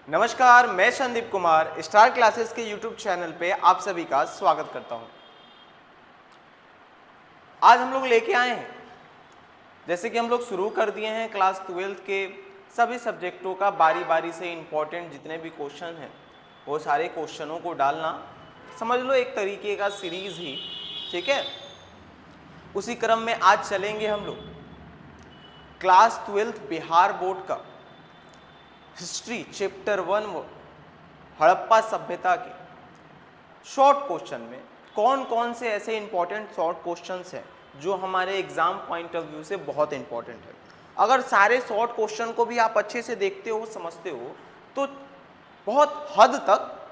नमस्कार, मैं Sandeep Kumar star classes के यूट्यूब चैनल पे आप सभी का स्वागत करता हूं। आज हम लोग लेके आए हैं, जैसे कि हम लोग शुरू कर दिए हैं क्लास 12th के सभी सब्जेक्टों का बारी बारी से इंपॉर्टेंट जितने भी क्वेश्चन हैं वो सारे क्वेश्चनों को डालना, समझ लो एक तरीके का सीरीज ही, ठीक है। उसी क्रम में आज चलेंगे हम लोग क्लास 12th बिहार बोर्ड का हिस्ट्री चैप्टर 1 हड़प्पा सभ्यता के शॉर्ट क्वेश्चन में कौन कौन से ऐसे इंपॉर्टेंट शॉर्ट क्वेश्चंस हैं जो हमारे एग्जाम पॉइंट ऑफ व्यू से बहुत इंपॉर्टेंट है। अगर सारे शॉर्ट क्वेश्चन को भी आप अच्छे से देखते हो, समझते हो, तो बहुत हद तक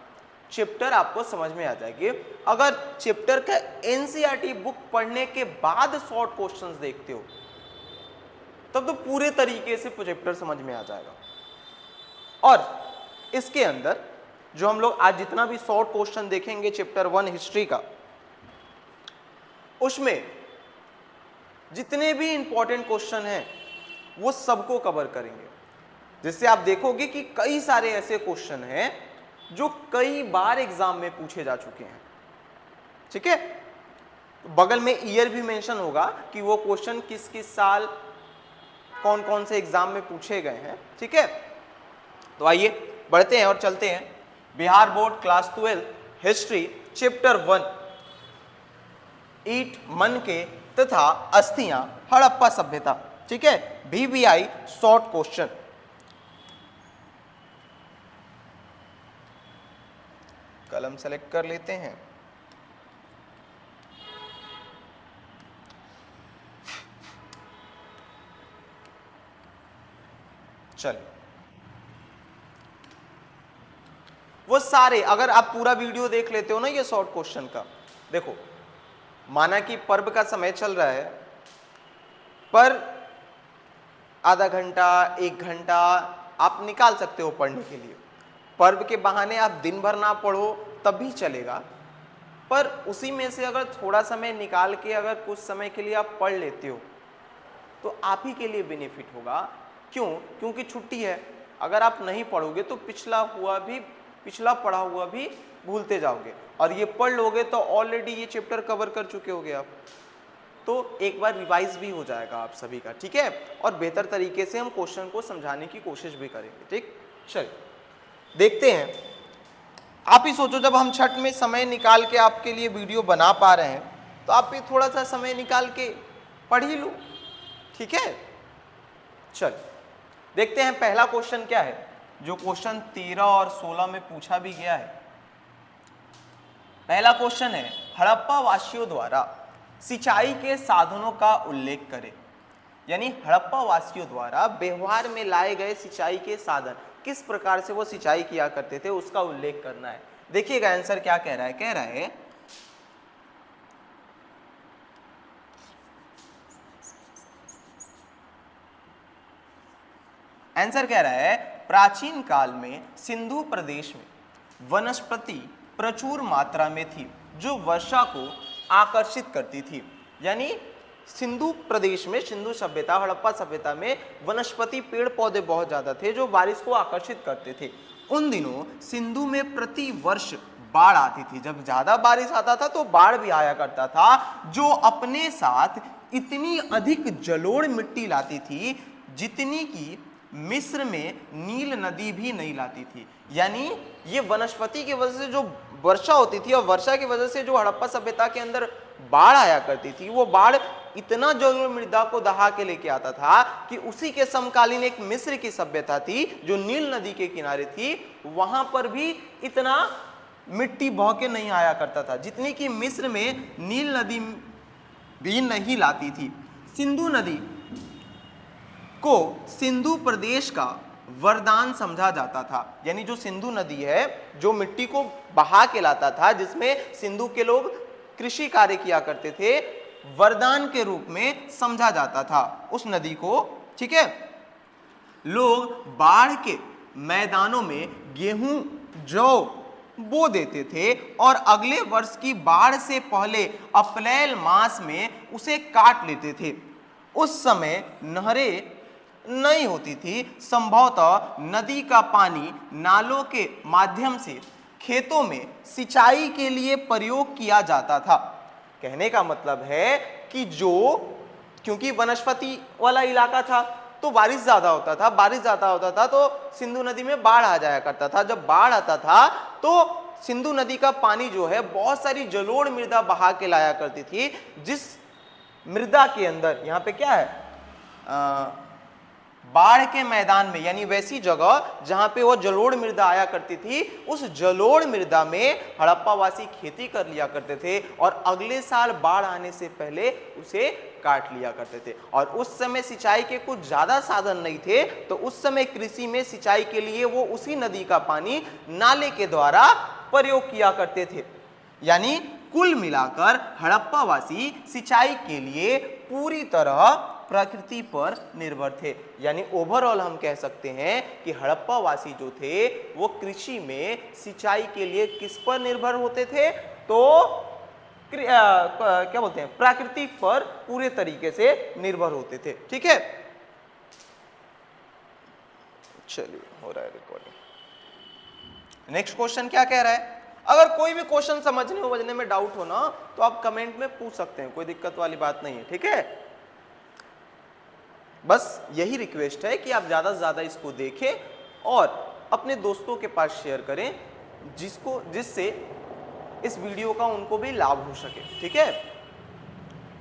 चैप्टर आपको समझ में आ जाएगी। अगर चैप्टर का एनसीईआरटी बुक पढ़ने के बाद शॉर्ट क्वेश्चंस देखते हो तब तो पूरे तरीके से चैप्टर समझ में आ जाएगा। और इसके अंदर जो हम लोग आज जितना भी शॉर्ट क्वेश्चन देखेंगे चैप्टर 1 हिस्ट्री का, उसमें जितने भी इंपॉर्टेंट क्वेश्चन हैं वो सबको कवर करेंगे, जिससे आप देखोगे कि कई सारे ऐसे क्वेश्चन हैं जो कई बार एग्जाम में पूछे जा चुके हैं, ठीक है। बगल में ईयर भी मेंशन होगा कि वो क्वेश्चन किस किस साल कौन कौन से एग्जाम में पूछे गए हैं, ठीक है। तो आइए बढ़ते हैं और चलते हैं Bihar board class 12 history chapter 1 ईट मन के तथा अस्थियां हड़प्पा सभ्यता, ठीक है। VBI short question. कलम सेलेक्ट कर लेते हैं। चलिए, वो सारे अगर आप पूरा वीडियो देख लेते हो ना ये शॉर्ट क्वेश्चन का, देखो माना कि पर्व का समय चल रहा है, पर आधा घंटा 1 घंटा आप निकाल सकते हो पढ़ने के लिए। पर्व के बहाने आप दिन भर ना पढ़ो तब भी चलेगा, पर उसी में से अगर थोड़ा समय निकाल के अगर कुछ समय के लिए आप पढ़ लेते हो तो आप ही के लिए बेनिफिट होगा। क्यों? क्योंकि छुट्टी है। अगर आप नहीं पढ़ोगे तो पिछला पढ़ा हुआ भी भूलते जाओगे, और ये पढ़ लोगे तो ऑलरेडी ये चैप्टर कवर कर चुके होगे आप, तो एक बार रिवाइज भी हो जाएगा आप सभी का, ठीक है। और बेहतर तरीके से हम क्वेश्चन को समझाने की कोशिश भी करेंगे, ठीक। चलिए देखते हैं। आप ही सोचो, जब हम छठ में समय निकाल के आपके लिए वीडियो बना पा रहे हैं तो आप भी थोड़ा सा समय निकाल के पढ़ ही लो, ठीक है। चलिए देखते हैं पहला क्वेश्चन क्या है, जो क्वेश्चन 13 और 16 में पूछा भी गया है। पहला क्वेश्चन है, हड़प्पा वासियों द्वारा सिंचाई के साधनों का उल्लेख करें। यानी हड़प्पा वासियों द्वारा व्यवहार में लाए गए सिंचाई के साधन, किस प्रकार से वो सिंचाई किया करते थे, उसका उल्लेख करना है। देखिएगा आंसर क्या कह रहा है। कह रहा है आंसर कह रहा है प्राचीन काल में सिंधु प्रदेश में वनस्पति प्रचुर मात्रा में थी जो वर्षा को आकर्षित करती थी। यानी सिंधु प्रदेश में, सिंधु सभ्यता हड़प्पा सभ्यता में वनस्पति पेड़ पौधे बहुत ज्यादा थे जो बारिश को आकर्षित करते थे। उन दिनों सिंधु में प्रति वर्ष बाढ़ आती थी। जब ज्यादा बारिश आता था तो बाढ़ भी आया करता था, जो अपने साथ इतनी अधिक जलोढ़ मिट्टी लाती थी जितनी की मिस्र में नील नदी भी नहीं लाती थी। यानी ये वनस्पति की वजह से जो वर्षा होती थी और वर्षा की वजह से जो हड़प्पा सभ्यता के अंदर बाढ़ आया करती थी, वो बाढ़ इतना जलोढ़ मृदा को दहा के लेके आता था कि उसी के समकालीन एक मिस्र की सभ्यता थी जो नील नदी के किनारे थी, वहां पर भी इतना मिट्टी बह के नहीं आया करता था जितनी कि मिस्र में नील नदी भी नहीं लाती थी। सिंधु नदी को सिंधु प्रदेश का वरदान समझा जाता था। यानी जो सिंधु नदी है, जो मिट्टी को बहा के लाता था, जिसमें सिंधु के लोग कृषि कार्य किया करते थे, वरदान के रूप में समझा जाता था उस नदी को, ठीक है। लोग बाढ़ के मैदानों में गेहूं जौ बो देते थे और अगले वर्ष की बाढ़ से पहले अप्रैल मास में उसे काट लेते थे। उस समय नहरें नहीं होती थी। संभवतः नदी का पानी नालों के माध्यम से खेतों में सिंचाई के लिए प्रयोग किया जाता था। कहने का मतलब है कि क्योंकि वनस्पति वाला इलाका था तो बारिश ज्यादा होता था, बारिश ज्यादा होता था तो सिंधु नदी में बाढ़ आ जाया करता था। जब बाढ़ आता था तो सिंधु नदी का पानी जो है बहुत सारी जलोढ़ मृदा बहा के लाया करती थी, जिस मृदा के अंदर यहाँ पे क्या है बाढ़ के मैदान में, यानी वैसी जगह जहां पे वो जलोढ़ मृदा आया करती थी, उस जलोढ़ मृदा में हड़प्पावासी खेती कर लिया करते थे और अगले साल बाढ़ आने से पहले उसे काट लिया करते थे। और उस समय सिंचाई के कुछ ज्यादा साधन नहीं थे, तो उस समय कृषि में सिंचाई के लिए वो उसी नदी का पानी नाले के द्वारा प्रयोग किया करते थे। यानी कुल मिलाकर हड़प्पावासी सिंचाई के लिए पूरी तरह प्रकृति पर निर्भर थे। यानी ओवरऑल हम कह सकते हैं कि हड़प्पावासी जो थे वो कृषि में सिंचाई के लिए किस पर निर्भर होते थे, तो क्या बोलते हैं प्राकृतिक पर पूरे तरीके से निर्भर होते थे। ठीक है, चलिए हो रहा है रिकॉर्डिंग। नेक्स्ट क्वेश्चन क्या कह रहा है? अगर कोई भी क्वेश्चन समझने में डाउट हो ना तो आप कमेंट में पूछ सकते हैं, कोई दिक्कत वाली बात नहीं है। ठीक है, बस यही रिक्वेस्ट है कि आप ज्यादा से ज्यादा इसको देखें और अपने दोस्तों के पास शेयर करें जिससे इस वीडियो का उनको भी लाभ हो सके। ठीक है,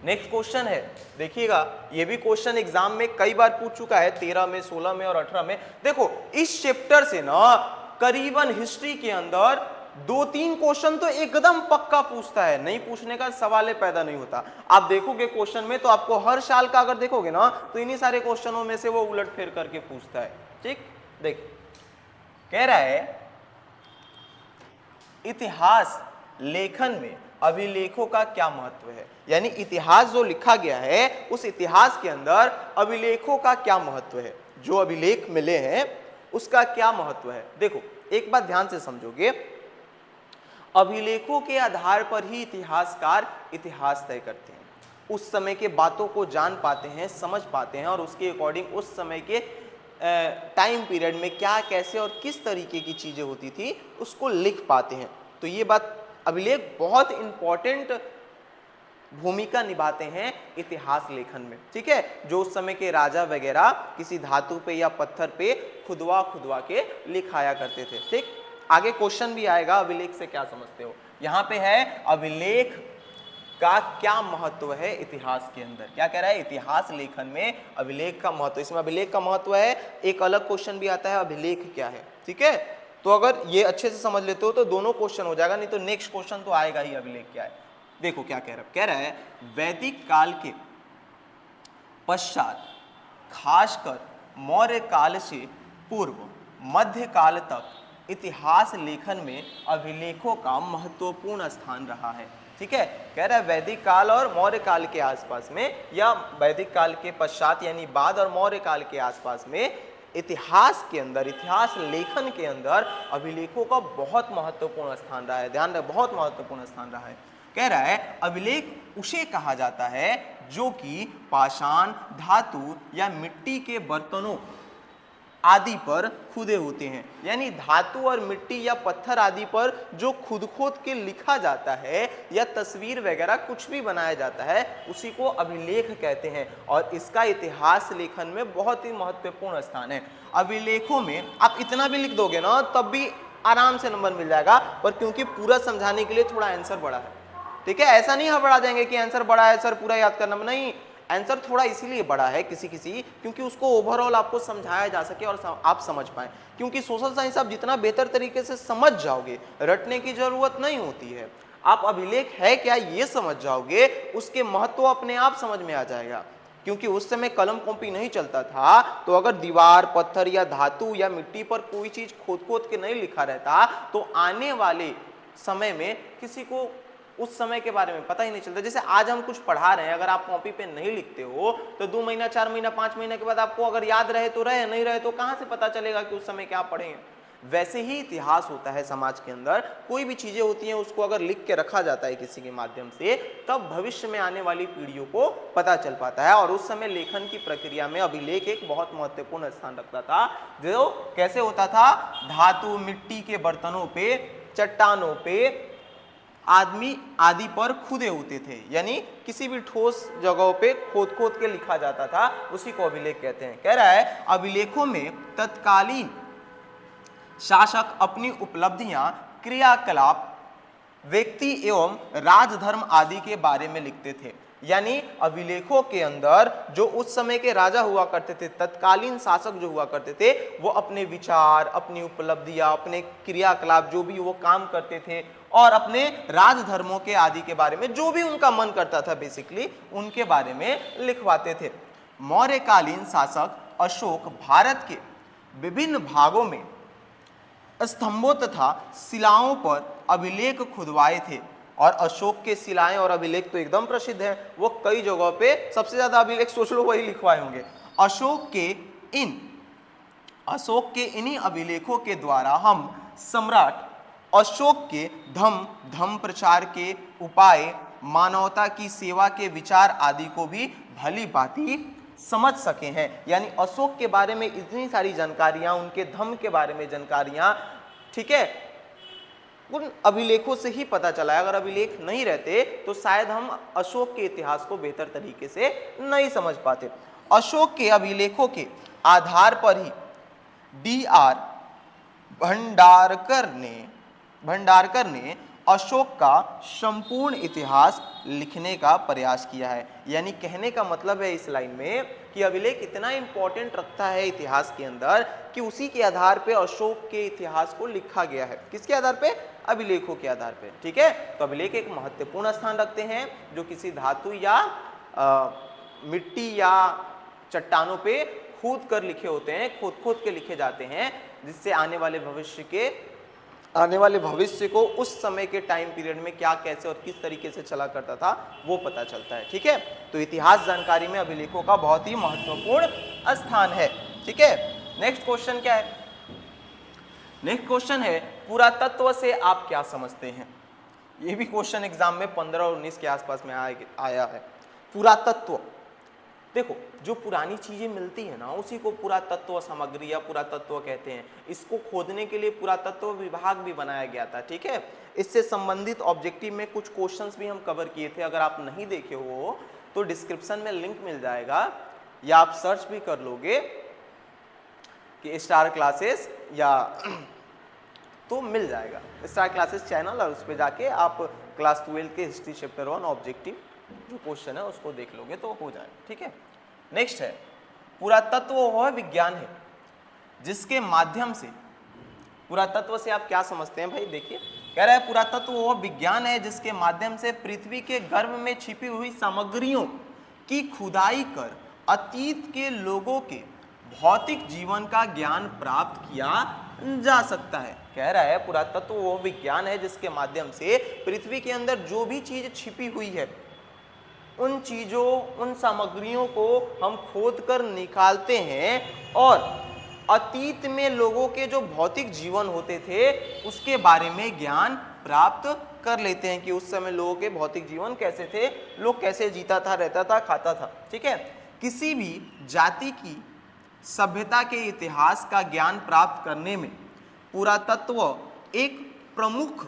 नेक्स्ट क्वेश्चन है, देखिएगा ये भी क्वेश्चन एग्जाम में कई बार पूछ चुका है, 13 में, 16 में और 18 में। देखो इस चैप्टर से ना करीबन हिस्ट्री के अंदर 2-3 क्वेश्चन तो एकदम पक्का पूछता है, नहीं पूछने का सवाल पैदा नहीं होता। आप देखोगे क्वेश्चन में तो आपको हर साल का अगर देखोगे ना तो इन्हीं सारे क्वेश्चनों में से वो उलट फेर करके पूछता है। ठीक, देख कह रहा है इतिहास लेखन में अभिलेखों का क्या महत्व है। यानी इतिहास जो लिखा गया है उस इतिहास के अंदर अभिलेखों का क्या महत्व है, जो अभिलेख मिले हैं उसका क्या महत्व है। देखो एक बात ध्यान से समझोगे, अभिलेखों के आधार पर ही इतिहासकार इतिहास तय करते हैं, उस समय के बातों को जान पाते हैं, समझ पाते हैं और उसके अकॉर्डिंग उस समय के टाइम पीरियड में क्या कैसे और किस तरीके की चीजें होती थी उसको लिख पाते हैं। तो ये बात अभिलेख बहुत इंपॉर्टेंट भूमिका निभाते हैं इतिहास लेखन में। ठीक है, जो उस समय के राजा वगैरह किसी धातु पे या पत्थर पे खुदवा के लिखाया करते थे। ठीक, आगे क्वेश्चन भी आएगा अभिलेख से क्या समझते हो। यहाँ पे है अभिलेख का क्या महत्व है इतिहास के अंदर। क्या कह रहा है, इतिहास लेखन में अभिलेख का महत्व। इसमें अभिलेख का महत्व है, एक अलग क्वेश्चन भी आता है अभिलेख क्या है। ठीक है, तो अगर ये अच्छे से समझ लेते हो तो दोनों क्वेश्चन हो जाएगा, नहीं तो नेक्स्ट क्वेश्चन तो आएगा ही अभिलेख क्या है। देखो क्या कह रहा है वैदिक काल के पश्चात खासकर मौर्य काल से पूर्व मध्य काल तक इतिहास लेखन में अभिलेखों का महत्वपूर्ण स्थान रहा है। ठीक है, कह रहा है वैदिक काल और मौर्य काल के आसपास में या वैदिक काल के पश्चात यानी बाद और मौर्य काल के आसपास में इतिहास के अंदर, इतिहास लेखन के अंदर अभिलेखों का बहुत महत्वपूर्ण स्थान रहा है। ध्यान रहे, बहुत महत्वपूर्ण स्थान रहा है। कह रहा है अभिलेख उसे कहा जाता है जो कि पाषाण, धातु या मिट्टी के बर्तनों आदि पर खुदे होते हैं। यानी धातु और मिट्टी या पत्थर आदि पर जो खुद खोद के लिखा जाता है या तस्वीर वगैरह कुछ भी बनाया जाता है उसी को अभिलेख कहते हैं और इसका इतिहास लेखन में बहुत ही महत्वपूर्ण स्थान है। अभिलेखों में आप इतना भी लिख दोगे ना तब भी आराम से नंबर मिल जाएगा, पर क्योंकि पूरा समझाने के लिए थोड़ा आंसर बड़ा है। ठीक है, ऐसा नहीं हड़बड़ा जाएंगे कि आंसर बड़ा है सर पूरा याद करना, नहीं, आंसर थोड़ा इसीलिए बड़ा है किसी क्योंकि उसको ओवरऑल आपको समझाया जा सके और आप समझ पाए। क्योंकि सोशल साइंस आप जितना बेहतर तरीके से समझ जाओगे, रटने की जरूरत नहीं होती है। आप अभिलेख है क्या ये समझ जाओगे, उसके महत्व अपने आप समझ में आ जाएगा। क्योंकि उस समय कलम कॉपी नहीं चलता था, तो अगर दीवार, पत्थर या धातु या मिट्टी पर कोई चीज खोद के नहीं लिखा रहता तो आने वाले समय में किसी को उस समय के बारे में पता ही नहीं चलता। जैसे आज हम कुछ पढ़ा रहे हैं, अगर आप कॉपी पे नहीं लिखते हो तो 2 महीना, 4 महीना, 5 महीने के बाद आपको अगर याद रहे तो रहे, नहीं रहे तो कहां से पता चलेगा कि उस समय क्या पढ़े हैं। वैसे ही इतिहास होता है समाज के अंदर। कोई भी चीजें होती हैं उसको अगर लिख के रखा जाता है किसी के माध्यम से, तब भविष्य में आने वाली पीढ़ियों को पता चल पाता है। और उस समय लेखन की प्रक्रिया में अभिलेख एक बहुत महत्वपूर्ण स्थान रखता था। जो कैसे होता था, धातु मिट्टी के बर्तनों पे, चट्टानों पे, आदमी आदि पर खुदे होते थे, यानी किसी भी ठोस जगहों पे खोद खोद के लिखा जाता था, उसी को अभिलेख कहते हैं। कह रहा है अभिलेखों में तत्कालीन शासक अपनी उपलब्धियां, क्रियाकलाप, व्यक्ति एवं राजधर्म आदि के बारे में लिखते थे। यानी अभिलेखों के अंदर जो उस समय के राजा हुआ करते थे, तत्कालीन शासक जो हुआ करते थे, वो अपने विचार, अपनी उपलब्धियां, अपने क्रियाकलाप, जो भी वो काम करते थे, और अपने राजधर्मों के आदि के बारे में जो भी उनका मन करता था, बेसिकली उनके बारे में लिखवाते थे। मौर्यकालीन शासक अशोक भारत के विभिन्न भागों में स्तंभों तथा शिलाओं पर अभिलेख खुदवाए थे। और अशोक के शिलाएं और अभिलेख तो एकदम प्रसिद्ध है, वो कई जगहों पे सबसे ज्यादा अभिलेख सोच लो वही लिखवाए होंगे। अशोक के इन्हीं अभिलेखों के द्वारा हम सम्राट अशोक के धर्म प्रचार के उपाय, मानवता की सेवा के विचार आदि को भी भली भांति समझ सके हैं। यानी अशोक के बारे में इतनी सारी जानकारियां, उनके धर्म के बारे में जानकारियां, ठीक है, उन अभिलेखों से ही पता चला है। अगर अभिलेख नहीं रहते तो शायद हम अशोक के इतिहास को बेहतर तरीके से नहीं समझ पाते। अशोक के अभिलेखों के आधार पर ही D.R. भंडारकर ने अशोक का संपूर्ण इतिहास लिखने का प्रयास किया है। यानी कहने का मतलब है इस लाइन में कि अभिलेख इतना इंपॉर्टेंट रखता है इतिहास के अंदर कि उसी के आधार पे अशोक के इतिहास को लिखा गया है। किसके आधार पे? अभिलेखों के आधार पे। ठीक है, तो अभिलेख एक महत्वपूर्ण स्थान रखते हैं जो किसी धातु या मिट्टी या चट्टानों पे खोद कर लिखे होते हैं, खोद के लिखे जाते हैं, जिससे आने वाले भविष्य को उस समय के टाइम पीरियड में क्या, कैसे और किस तरीके से चला करता था वो पता चलता है। ठीक है, तो इतिहास जानकारी में अभिलेखों का बहुत ही महत्वपूर्ण स्थान है। ठीक है, नेक्स्ट क्वेश्चन क्या है? नेक्स्ट क्वेश्चन है पुरातत्व से आप क्या समझते हैं? ये भी क्वेश्चन एग्जाम में 15 और 19 के आसपास में आया है। पुरातत्व, देखो जो पुरानी चीजें मिलती है ना उसी को पुरातत्व सामग्री या पुरातत्व कहते हैं। इसको खोदने के लिए पुरातत्व विभाग भी बनाया गया था। ठीक है, इससे संबंधित ऑब्जेक्टिव में कुछ क्वेश्चंस भी हम कवर किए थे। अगर आप नहीं देखे हो तो डिस्क्रिप्शन में लिंक मिल जाएगा या आप सर्च भी कर लोगे कि स्टार क्लासेस, या तो मिल जाएगा स्टार क्लासेस चैनल, और उस पर जाके आप क्लास 12 के हिस्ट्री चैप्टर 1 ऑब्जेक्टिव जो क्वेश्चन है उसको देख लोगे तो हो जाएगा। ठीक है, नेक्स्ट है पुरातत्व वह विज्ञान है जिसके माध्यम से, पुरातत्व से आप क्या समझते हैं भाई? देखिए कह रहा है पुरातत्व वह विज्ञान है जिसके माध्यम से पृथ्वी के गर्भ में छिपी हुई सामग्रियों की खुदाई कर अतीत के लोगों के भौतिक जीवन का ज्ञान प्राप्त किया जा सकता है। कह रहा है पुरातत्व वह विज्ञान है जिसके माध्यम से पृथ्वी के अंदर जो भी चीज छिपी हुई है उन चीजों, उन सामग्रियों को हम खोद कर निकालते हैं और अतीत में लोगों के जो भौतिक जीवन होते थे उसके बारे में ज्ञान प्राप्त कर लेते हैं कि उस समय लोगों के भौतिक जीवन कैसे थे, लोग कैसे जीता था, रहता था, खाता था। ठीक है, किसी भी जाति की सभ्यता के इतिहास का ज्ञान प्राप्त करने में पुरातत्व एक प्रमुख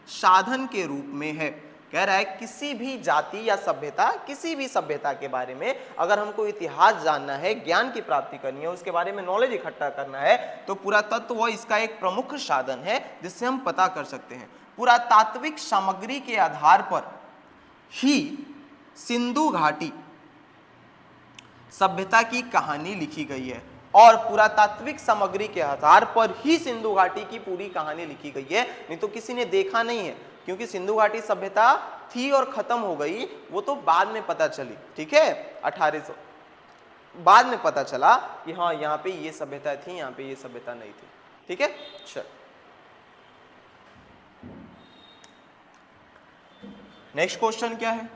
साधन के रूप में है। कह रहा है किसी भी जाति या सभ्यता, किसी भी सभ्यता के बारे में अगर हमको इतिहास जानना है, ज्ञान की प्राप्ति करनी है, उसके बारे में नॉलेज इकट्ठा करना है, तो पुरातत्व इसका एक प्रमुख साधन है जिससे हम पता कर सकते हैं। पुरातात्विक सामग्री के आधार पर ही सिंधु घाटी सभ्यता की कहानी लिखी गई है, और पुरातात्विक सामग्री के आधार पर ही सिंधु घाटी की पूरी कहानी लिखी गई है। नहीं तो किसी ने देखा नहीं है, क्योंकि सिंधु घाटी सभ्यता थी और खत्म हो गई, वो तो बाद में पता चली। ठीक है, 1800 बाद में पता चला कि हाँ यहाँ पे ये सभ्यता थी, यहाँ पे ये सभ्यता नहीं थी। ठीक है, चल नेक्स्ट क्वेश्चन क्या है?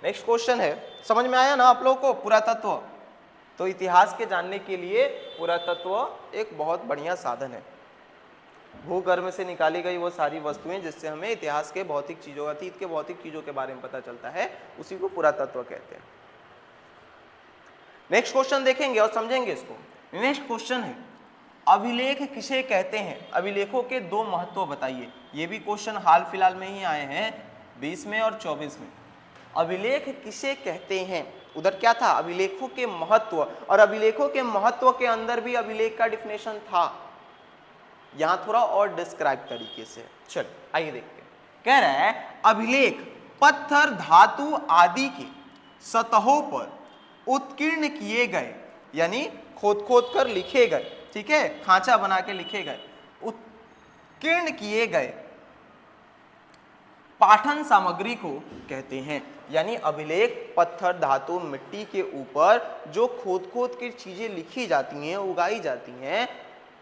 नेक्स्ट क्वेश्चन है, समझ में आया ना आप लोगों को पुरातत्व? तो इतिहास के जानने के लिए पुरातत्व एक बहुत बढ़िया साधन है। भूगर्भ से निकाली गई वो सारी वस्तुएं जिससे हमें इतिहास के भौतिक चीजों, अतीत के भौतिक चीजों के बारे में पता चलता है, उसी को पुरातत्व कहते हैं। नेक्स्ट क्वेश्चन देखेंगे और समझेंगे इसको। नेक्स्ट क्वेश्चन है, अभिलेख किसे कहते हैं? अभिलेखों के दो महत्व बताइए। ये भी क्वेश्चन हाल फिलहाल में ही आए हैं 20 में और 24 में। अभिलेख किसे कहते हैं? उधर क्या था? अभिलेखों के महत्व, और अभिलेखों के महत्व के अंदर भी अभिलेख का डिफिनेशन था, यहां थोड़ा और डिस्क्राइब तरीके से। चल आइए देखते हैं। कह रहा है अभिलेख पत्थर, धातु आदि के सतहों पर उत्कीर्ण किए गए, यानी खोद खोद कर लिखे गए, ठीक है, खांचा बना के लिखे गए, उत्कीर्ण किए गए पाठन सामग्री को कहते हैं। यानी अभिलेख पत्थर, धातु, मिट्टी के ऊपर जो खोद खोद की चीजें लिखी जाती हैं, उगाई जाती हैं,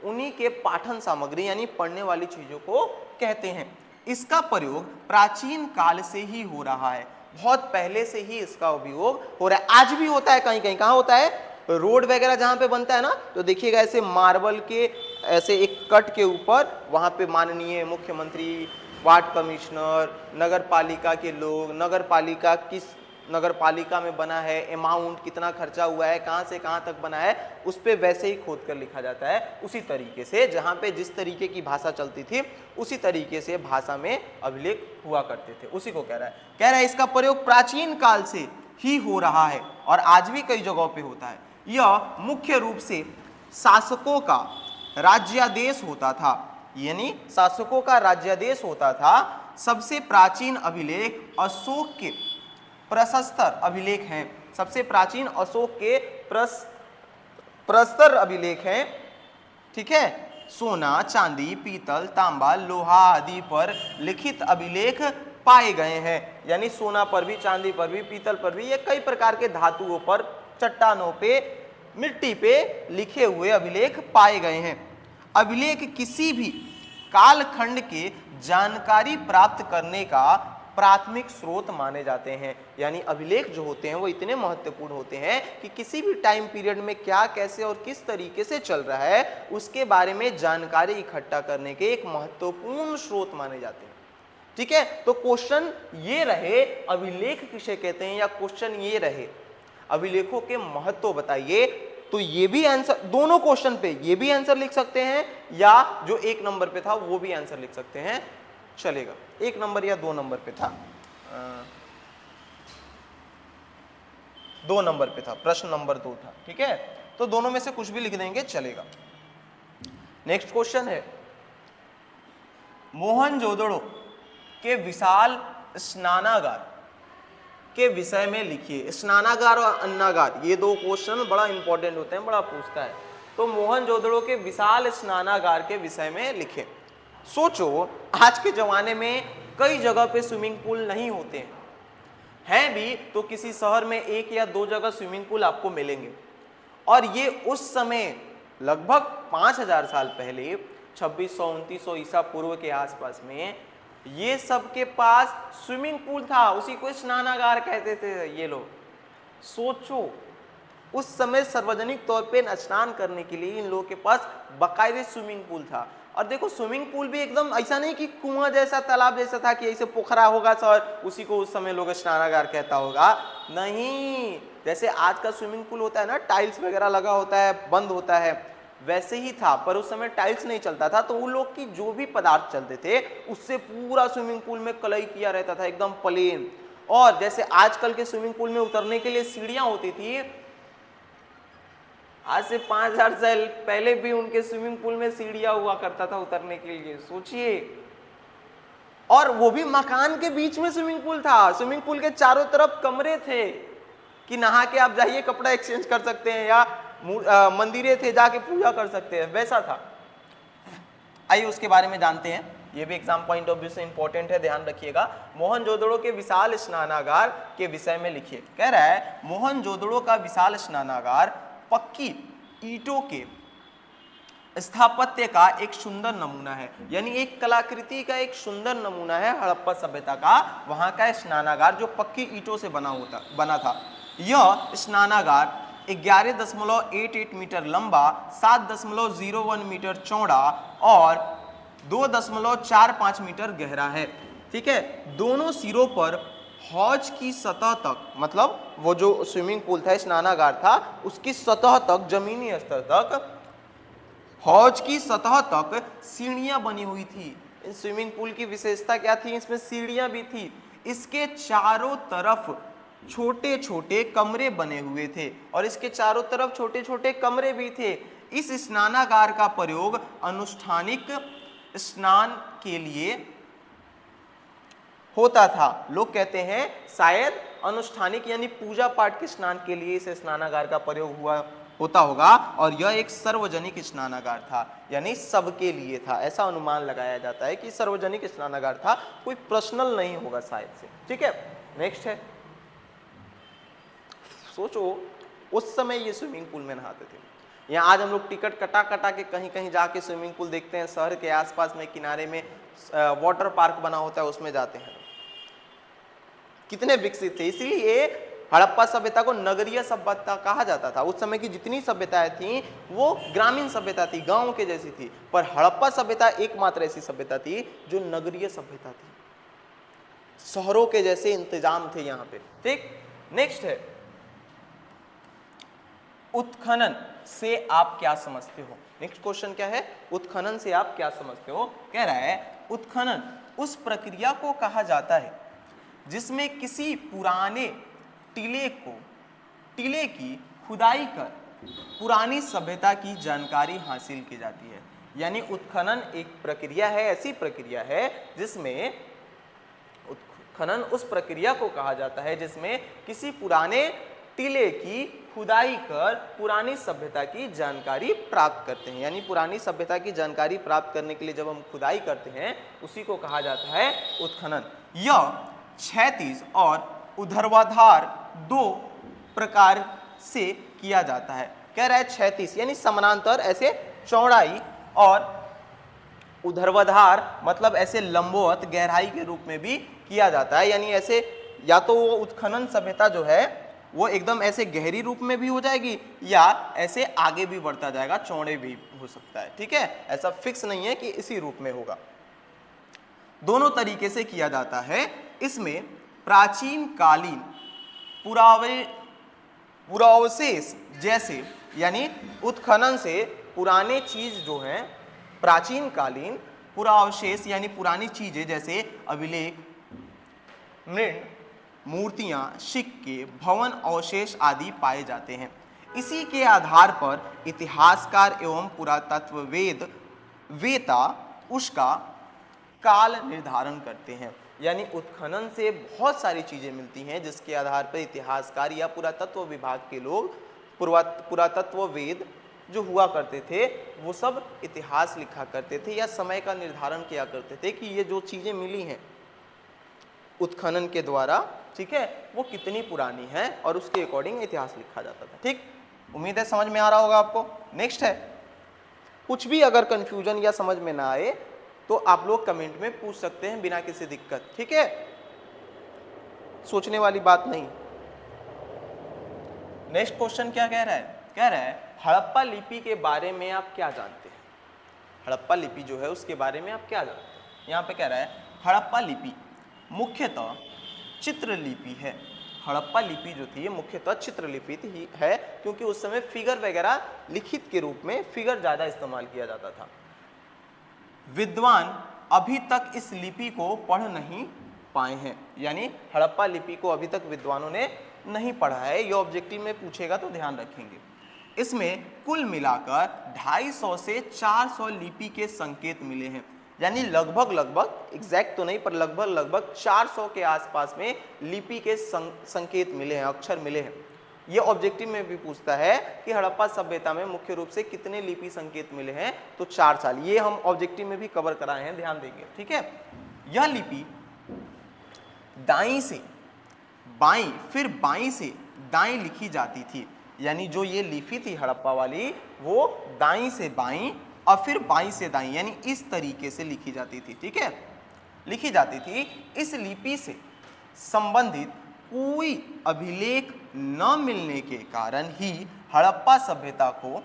उन्हीं के पाठन सामग्री यानी पढ़ने वाली चीजों को कहते हैं। इसका प्रयोग प्राचीन काल से ही हो रहा है, बहुत पहले से ही इसका उपयोग हो रहा है। आज भी होता है, कहीं कहीं। कहाँ होता है? रोड वगैरह जहाँ पे बनता है ना, तो देखिएगा ऐसे मार्बल के ऐसे एक कट के ऊपर वहाँ पे माननीय मुख्यमंत्री, वार्ड कमिश्नर, नगर पालिका के लोग, नगर पालिका किस नगर पालिका में बना है, अमाउंट कितना खर्चा हुआ है, कहाँ से कहाँ तक बना है, उस पे वैसे ही खोद कर लिखा जाता है। उसी तरीके से जहाँ पे जिस तरीके की भाषा चलती थी, उसी तरीके से भाषा में अभिलेख हुआ करते थे, उसी को कह रहा है। कह रहा है इसका प्रयोग प्राचीन काल से ही हो रहा है और आज भी कई जगहों पे होता है। यह मुख्य रूप से शासकों का राज्यादेश होता था, यानी शासकों का राज्यादेश होता था। सबसे प्राचीन अभिलेख अशोक के प्रशस्तर अभिलेख हैं। सबसे प्राचीन अशोक के प्रस्तर अभिलेख हैं, ठीक है। सोना, चांदी, पीतल, तांबा, लोहा आदि पर लिखित अभिलेख पाए गए हैं। यानी सोना पर भी, चांदी पर भी, पीतल पर भी, ये कई प्रकार के धातुओं पर, चट्टानों पे, मिट्टी पे लिखे हुए अभिलेख पाए गए हैं। अभिलेख किसी भी कालखंड के जानकारी प्राप्त करने का प्राथमिक स्रोत माने जाते हैं। यानी अभिलेख जो होते हैं वो इतने महत्वपूर्ण होते हैं कि किसी भी टाइम पीरियड में क्या, कैसे और किस तरीके से चल रहा है, उसके बारे में जानकारी इकट्ठा करने के एक महत्वपूर्ण स्रोत माने जाते हैं, ठीक है। तो क्वेश्चन ये रहे अभिलेख किसे कहते हैं, या क्वेश्चन ये रहे अभिलेखों के महत्व बताइए, तो ये भी आंसर, दोनों क्वेश्चन पे ये भी आंसर लिख सकते हैं, या जो 1 नंबर पे था वो भी आंसर लिख सकते हैं, चलेगा। 1 नंबर या 2 नंबर पे था, 2 नंबर पे था, प्रश्न नंबर 2 था, ठीक है। तो दोनों में से कुछ भी लिख देंगे, चलेगा। नेक्स्ट क्वेश्चन है, मोहनजोदड़ो के विशाल स्नानागार के विषय में लिखिए। स्नानागार और अन्नागार, ये 2 क्वेश्चन बड़ा इंपॉर्टेंट होते हैं, बड़ा पूछता है। तो मोहनजोदड़ो के विशाल स्नानागार के विषय में लिखें। सोचो, आज के जमाने में कई जगह पे स्विमिंग पूल नहीं होते हैं भी तो किसी शहर में 1 या 2 जगह स्विमिंग पूल आपको मिलेंगे। और ये उस समय लगभग 5000 साल पहले, 2600-2900 ईसा पूर्व के आसपास में ये सबके पास स्विमिंग पूल था, उसी को स्नानागार कहते थे ये लोग। सोचो, उस समय सार्वजनिक तौर पे स्नान करने के लिए इन लोगों के पास बाकायदे स्विमिंग पूल था। और देखो, स्विमिंग पूल भी एकदम ऐसा नहीं कि कुआं जैसा, तालाब जैसा था कि ऐसे पोखरा होगा सर, उसी को उस समय लोग स्नानागार कहता होगा, नहीं। जैसे आज का स्विमिंग पूल होता है ना, टाइल्स वगैरह लगा होता है, बंद होता है, वैसे ही था। पर उस समय टाइल्स नहीं चलता था, तो उन लोग की जो भी पदार्थ चलते थे उससे पूरा स्विमिंग पूल में कलई किया रहता था, एकदम प्लेन। और जैसे आजकल के स्विमिंग पूल में उतरने के लिए सीढ़ियां होती थी, आज से 5000 साल पहले भी उनके स्विमिंग पूल में सीढ़ियां हुआ करता था उतरने के लिए, सोचिए। और वो भी मकान के बीच में स्विमिंग पूल था। स्विमिंग पूल के चारों तरफ कमरे थे कि नहा के आप जाइए, कपड़ा एक्सचेंज कर सकते हैं, या मंदिरें थे, जाके पूजा कर सकते हैं, वैसा था। आइए उसके बारे में जानते हैं, ये भी एग्जाम पॉइंट ऑफ व्यू से इंपॉर्टेंट है, ध्यान रखिएगा। मोहनजोदड़ो के विशाल स्नानागार के विषय में लिखिए। कह रहा है मोहनजोदड़ो का विशाल स्नानागार पक्की ईंटों के स्थापत्य का एक सुंदर नमूना है, यानी एक कलाकृति का एक सुंदर नमूना है हड़प्पा सभ्यता का। वहां का स्नानागार जो पक्की ईंटों से बना था। यह स्नानागार 11.88 मीटर लंबा, 7.01 मीटर चौड़ा और 2.45 मीटर गहरा है। ठीक है, दोनों सिरों पर हौज की सतह तक, मतलब वो जो स्विमिंग पूल था, स्नानागार था, उसकी सतह तक, जमीनी स्तर तक, हौज की सतह तक सीढ़ियां बनी हुई थी। इस स्विमिंग पूल की विशेषता क्या थी? इसमें सीढ़ियां भी थी। इसके चारों तरफ छोटे छोटे कमरे बने हुए थे और इसके चारों तरफ छोटे छोटे कमरे भी थे। इस स्नानागार का प्रयोग अनुष्ठानिक स्नान के लिए होता था। लोग कहते हैं शायद अनुष्ठानिक यानी पूजा पाठ के स्नान के लिए इस स्नानागार का प्रयोग होता होगा और यह एक सार्वजनिक स्नानागार था, यानी सबके लिए था। ऐसा अनुमान लगाया जाता है कि सार्वजनिक स्नानागार था, कोई पर्सनल नहीं होगा शायद से। ठीक है, नेक्स्ट है, सोचो उस समय ये स्विमिंग पूल में नहाते थे। यहाँ आज हम लोग टिकट कटा कटा के कहीं कहीं जाके स्विमिंग पूल देखते हैं, शहर के आसपास में किनारे में वाटर पार्क बना होता है, उसमें जाते हैं। कितने विकसित थे, इसलिए हड़प्पा सभ्यता को नगरीय सभ्यता कहा जाता था। उस समय की जितनी सभ्यताएं थी वो ग्रामीण सभ्यता थी, गांव के जैसी थी, पर हड़प्पा सभ्यता एकमात्र ऐसी सभ्यता थी जो नगरीय सभ्यता थी, शहरों के जैसे इंतजाम थे यहाँ पे। ठीक, नेक्स्ट है, उत्खनन से आप क्या समझते हो? नेक्स्ट क्वेश्चन क्या है? उत्खनन से आप क्या समझते हो? कह रहा है उत्खनन उस प्रक्रिया को कहा जाता है जिसमें किसी पुराने टीले की खुदाई कर पुरानी सभ्यता की जानकारी हासिल की जाती है। यानी उत्खनन एक प्रक्रिया है, ऐसी प्रक्रिया है जिसमें, उत्खनन उस प्रक्रिया को कहा जाता है जिसमें किसी पुराने टीले की खुदाई कर पुरानी सभ्यता की जानकारी प्राप्त करते हैं। यानी पुरानी सभ्यता की जानकारी प्राप्त करने के लिए जब हम खुदाई करते हैं उसी को कहा जाता है उत्खनन। यह क्षैतिज और ऊर्ध्वाधर दो प्रकार से किया जाता है। कह रहा है क्षैतिज यानी समानांतर ऐसे चौड़ाई, और ऊर्ध्वाधर मतलब ऐसे लंबवत गहराई के रूप में भी किया जाता है। यानी ऐसे या तो वो उत्खनन सभ्यता जो है वो एकदम ऐसे गहरी रूप में भी हो जाएगी या ऐसे आगे भी बढ़ता जाएगा, चौड़े भी हो सकता है। ठीक है, ऐसा फिक्स नहीं है कि इसी रूप में होगा, दोनों तरीके से किया जाता है। इसमें प्राचीन कालीन पुरावशेष जैसे, यानी उत्खनन से पुराने चीज जो हैं, प्राचीन कालीन पुरावशेष यानी पुरानी चीजें जैसे अभिलेख, मृण, मूर्तियां, सिक्के, भवन अवशेष आदि पाए जाते हैं। इसी के आधार पर इतिहासकार एवं पुरातत्ववेता उसका काल निर्धारण करते हैं। यानी उत्खनन से बहुत सारी चीजें मिलती हैं जिसके आधार पर इतिहासकार या पुरातत्व विभाग के लोग, पुरातत्ववेद जो हुआ करते थे, वो सब इतिहास लिखा करते थे या समय का निर्धारण किया करते थे कि ये जो चीजें मिली हैं उत्खनन के द्वारा, ठीक है, वो कितनी पुरानी है और उसके अकॉर्डिंग इतिहास लिखा जाता था। ठीक, उम्मीद है समझ में आ रहा होगा आपको। नेक्स्ट है, कुछ भी अगर कंफ्यूजन या समझ में ना आए तो आप लोग कमेंट में पूछ सकते हैं बिना किसी दिक्कत। ठीक है, सोचने वाली बात नहीं। नेक्स्ट क्वेश्चन क्या कह रहा है? कह रहा है हड़प्पा लिपि के बारे में आप क्या जानते हैं? हड़प्पा लिपि जो है उसके बारे में आप क्या जानते हैं? यहाँ पे कह रहा है हड़प्पा लिपि मुख्यतः चित्रलिपि है। हड़प्पा लिपि जो थी मुख्यतः चित्रलिपि थी है, क्योंकि उस समय फिगर वगैरह लिखित के रूप में फिगर ज़्यादा इस्तेमाल किया जाता था। विद्वान अभी तक इस लिपि को पढ़ नहीं पाए हैं, यानी हड़प्पा लिपि को अभी तक विद्वानों ने नहीं पढ़ा है। ये ऑब्जेक्टिव में पूछेगा तो ध्यान रखेंगे। इसमें कुल मिलाकर 250 से 400 लिपि के संकेत मिले हैं, यानी लगभग एग्जैक्ट तो नहीं पर लगभग 400 के आसपास में लिपि के संकेत मिले हैं, अक्षर मिले हैं। ये ऑब्जेक्टिव में भी पूछता है कि हड़प्पा सभ्यता में मुख्य रूप से कितने लिपि संकेत मिले हैं, तो 4 साल। ये हम ऑब्जेक्टिव में भी कवर कराए हैं, ध्यान देंगे। ठीक है, यह लिपि दाईं से बाईं फिर बाईं से दाईं लिखी जाती थी। यानी जो ये लिपि थी हड़प्पा वाली, वो दाईं से बाईं और फिर बाईं से दाईं, यानी इस तरीके से लिखी जाती थी। ठीक है, लिखी जाती थी। इस लिपि से संबंधित कोई अभिलेख न मिलने के कारण ही हड़प्पा सभ्यता को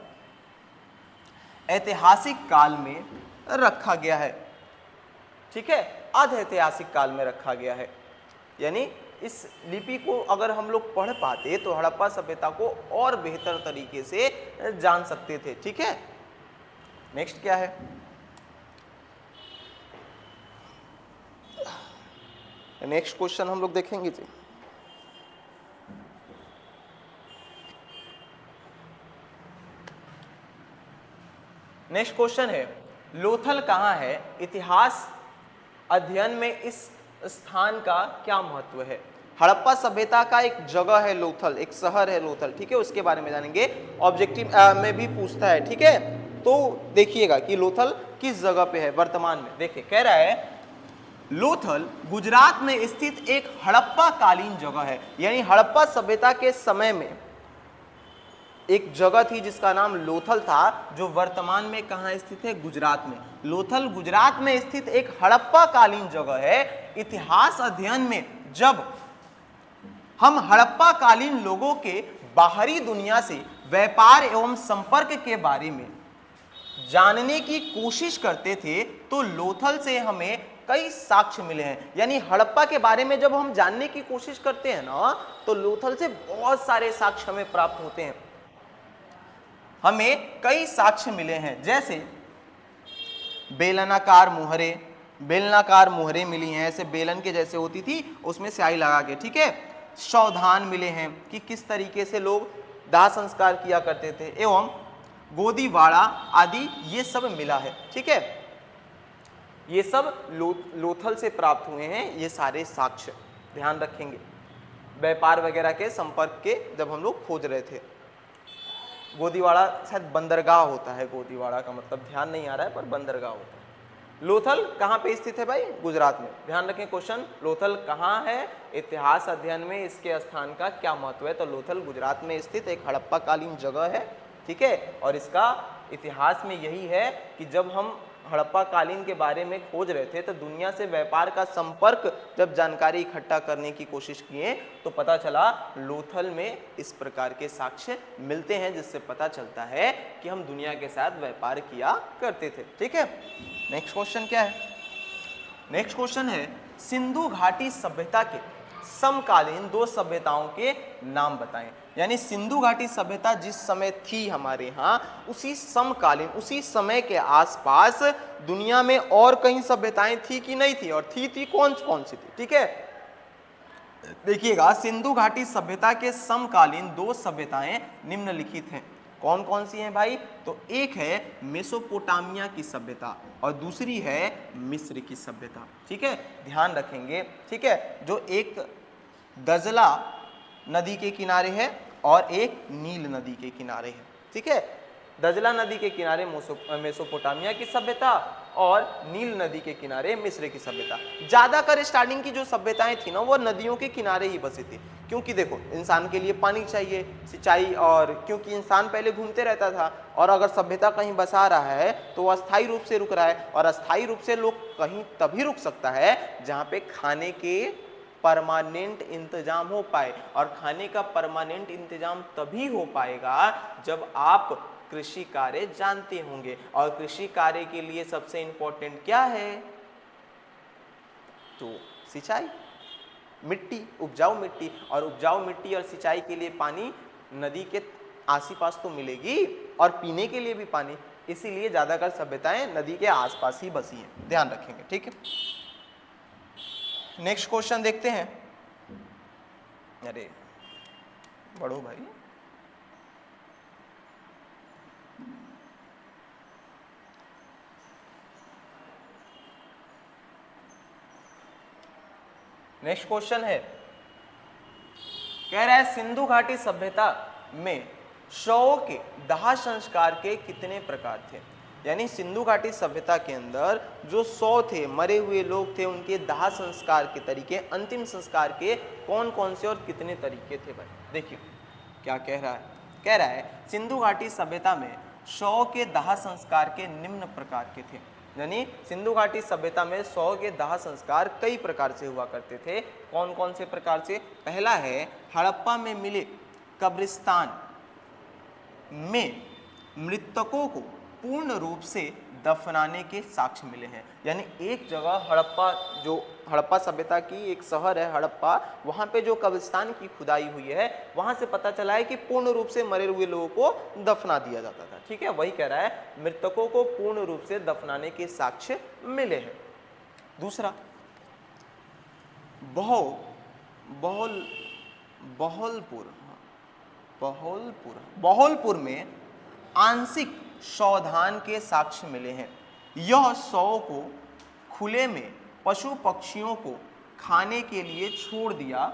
ऐतिहासिक काल में रखा गया है। ठीक है, अर्ध ऐतिहासिक काल में रखा गया है। यानी इस लिपि को अगर हम लोग पढ़ पाते तो हड़प्पा सभ्यता को और बेहतर तरीके से जान सकते थे। ठीक है, नेक्स्ट क्या है? नेक्स्ट क्वेश्चन हम लोग देखेंगे जी। नेक्स्ट क्वेश्चन है, लोथल कहाँ है? इतिहास अध्ययन में इस स्थान का क्या महत्व है? हड़प्पा सभ्यता का एक जगह है लोथल, एक शहर है लोथल। ठीक है, उसके बारे में जानेंगे, ऑब्जेक्टिव में भी पूछता है। ठीक है, तो देखिएगा कि लोथल किस जगह पे है वर्तमान में। देखिए, कह रहा है लोथल गुजरात में स्थित एक हड़प्पा कालीन जगह है। यानी हड़प्पा सभ्यता के समय में एक जगह थी जिसका नाम लोथल था, जो वर्तमान में कहाँ स्थित है? गुजरात में। लोथल गुजरात में स्थित एक हड़प्पा कालीन जगह है। इतिहास अध्ययन में जब हम हड़प्पा कालीन लोगों के बाहरी दुनिया से व्यापार एवं संपर्क के बारे में जानने की कोशिश करते थे तो लोथल से हमें कई साक्ष्य मिले हैं। यानी हड़प्पा के बारे में जब हम जानने की कोशिश करते हैं ना, तो लोथल से बहुत सारे साक्ष्य हमें प्राप्त होते हैं। हमें कई साक्ष्य मिले हैं, जैसे बेलनाकार मुहरे मिली हैं, ऐसे बेलन के जैसे होती थी, उसमें स्याही लगा के। ठीक है, शवधान मिले हैं कि किस तरीके से लोग दाह संस्कार किया करते थे, एवं गोदीवाड़ा आदि ये सब मिला है। ठीक है, ये सब लोथल से प्राप्त हुए हैं, ये सारे साक्ष्य ध्यान रखेंगे। व्यापार वगैरह के संपर्क के जब हम लोग खोज रहे थे। गोदीवाड़ा शायद बंदरगाह होता है, गोदीवाड़ा का मतलब ध्यान नहीं आ रहा है, पर बंदरगाह होता है। लोथल कहाँ पे स्थित है भाई? गुजरात में। ध्यान रखें क्वेश्चन, लोथल कहाँ है? इतिहास अध्ययन में इसके स्थान का क्या महत्व है? तो लोथल गुजरात में स्थित एक हड़प्पा कालीन जगह है। ठीक है, और इसका इतिहास में यही है कि जब हम हड़प्पा कालीन के बारे में खोज रहे थे तो दुनिया से व्यापार का संपर्क जब जानकारी इकट्ठा करने की कोशिश किए तो पता चला लोथल में इस प्रकार के साक्ष्य मिलते हैं, जिससे पता चलता है कि हम दुनिया के साथ व्यापार किया करते थे। ठीक है, नेक्स्ट क्वेश्चन क्या है? नेक्स्ट क्वेश्चन है, सिंधु घाटी सभ्यता के समकालीन दो सभ्यताओं के नाम बताएं। यानी सिंधु घाटी सभ्यता जिस समय थी हमारे यहाँ, उसी समकालीन, उसी समय के आसपास दुनिया में और कहीं सभ्यताएं थी कि नहीं थी, और थी कौन कौन सी थी? ठीक है, देखिएगा, सिंधु घाटी सभ्यता के समकालीन दो सभ्यताएं निम्नलिखित हैं। कौन कौन सी हैं भाई? तो एक है मेसोपोटामिया की सभ्यता और दूसरी है मिस्र की सभ्यता। ठीक है, ध्यान रखेंगे। ठीक है, जो एक दजला नदी के किनारे है और एक नील नदी के किनारे है। ठीक है, दजला नदी के किनारे मेसोपोटामिया की सभ्यता और नील नदी के किनारे मिस्र की सभ्यता। ज़्यादातर स्टार्टिंग की जो सभ्यताएं थी ना, वो नदियों के किनारे ही बसी थी, क्योंकि देखो इंसान के लिए पानी चाहिए, सिंचाई, और क्योंकि इंसान पहले घूमते रहता था, और अगर सभ्यता कहीं बसा रहा है तो वो अस्थायी रूप से रुक रहा है, और अस्थायी रूप से लोग कहीं तभी रुक सकता है जहाँ पे खाने के परमानेंट इंतजाम हो पाए, और खाने का परमानेंट इंतजाम तभी हो पाएगा जब आप कृषि कार्य जानते होंगे, और कृषि कार्य के लिए सबसे इंपॉर्टेंट क्या है? तो सिंचाई, मिट्टी, उपजाऊ मिट्टी, और उपजाऊ मिट्टी और सिंचाई के लिए पानी नदी के आसपास तो मिलेगी, और पीने के लिए भी पानी, इसीलिए ज्यादातर सभ्यताएं नदी के आसपास ही बसी हैं। ध्यान रखेंगे। ठीक है, नेक्स्ट क्वेश्चन देखते हैं। अरे बढ़ो भाई, नेक्स्ट क्वेश्चन है, कह रहा है सिंधु घाटी सभ्यता में शवों के दाह संस्कार के कितने प्रकार थे? यानी सिंधु घाटी सभ्यता के अंदर जो शव थे, मरे हुए लोग थे, उनके दाह संस्कार के तरीके, अंतिम संस्कार के कौन कौन से और कितने तरीके थे भाई? देखिए क्या कह रहा है। कह रहा है सिंधु घाटी सभ्यता में शव के दाह संस्कार के निम्न प्रकार के थे। यानी सिंधु घाटी सभ्यता में शव के दाह संस्कार कई प्रकार से हुआ करते थे। कौन कौन से प्रकार से? पहला है हड़प्पा में मिले कब्रिस्तान में मृतकों को पूर्ण रूप से दफनाने के साक्ष्य मिले हैं। यानी एक जगह हड़प्पा, जो हड़प्पा सभ्यता की एक शहर है हड़प्पा, वहाँ पे जो कब्रिस्तान की खुदाई हुई है वहाँ से पता चला है कि पूर्ण रूप से मरे हुए लोगों को दफना दिया जाता था। ठीक है, वही कह रहा है मृतकों को पूर्ण रूप से दफनाने के साक्ष्य मिले हैं। दूसरा बहोलपुर में आंशिक शवदान के साक्ष्य मिले हैं। यह शव को खुले में पशु पक्षियों को खाने के लिए छोड़ दिया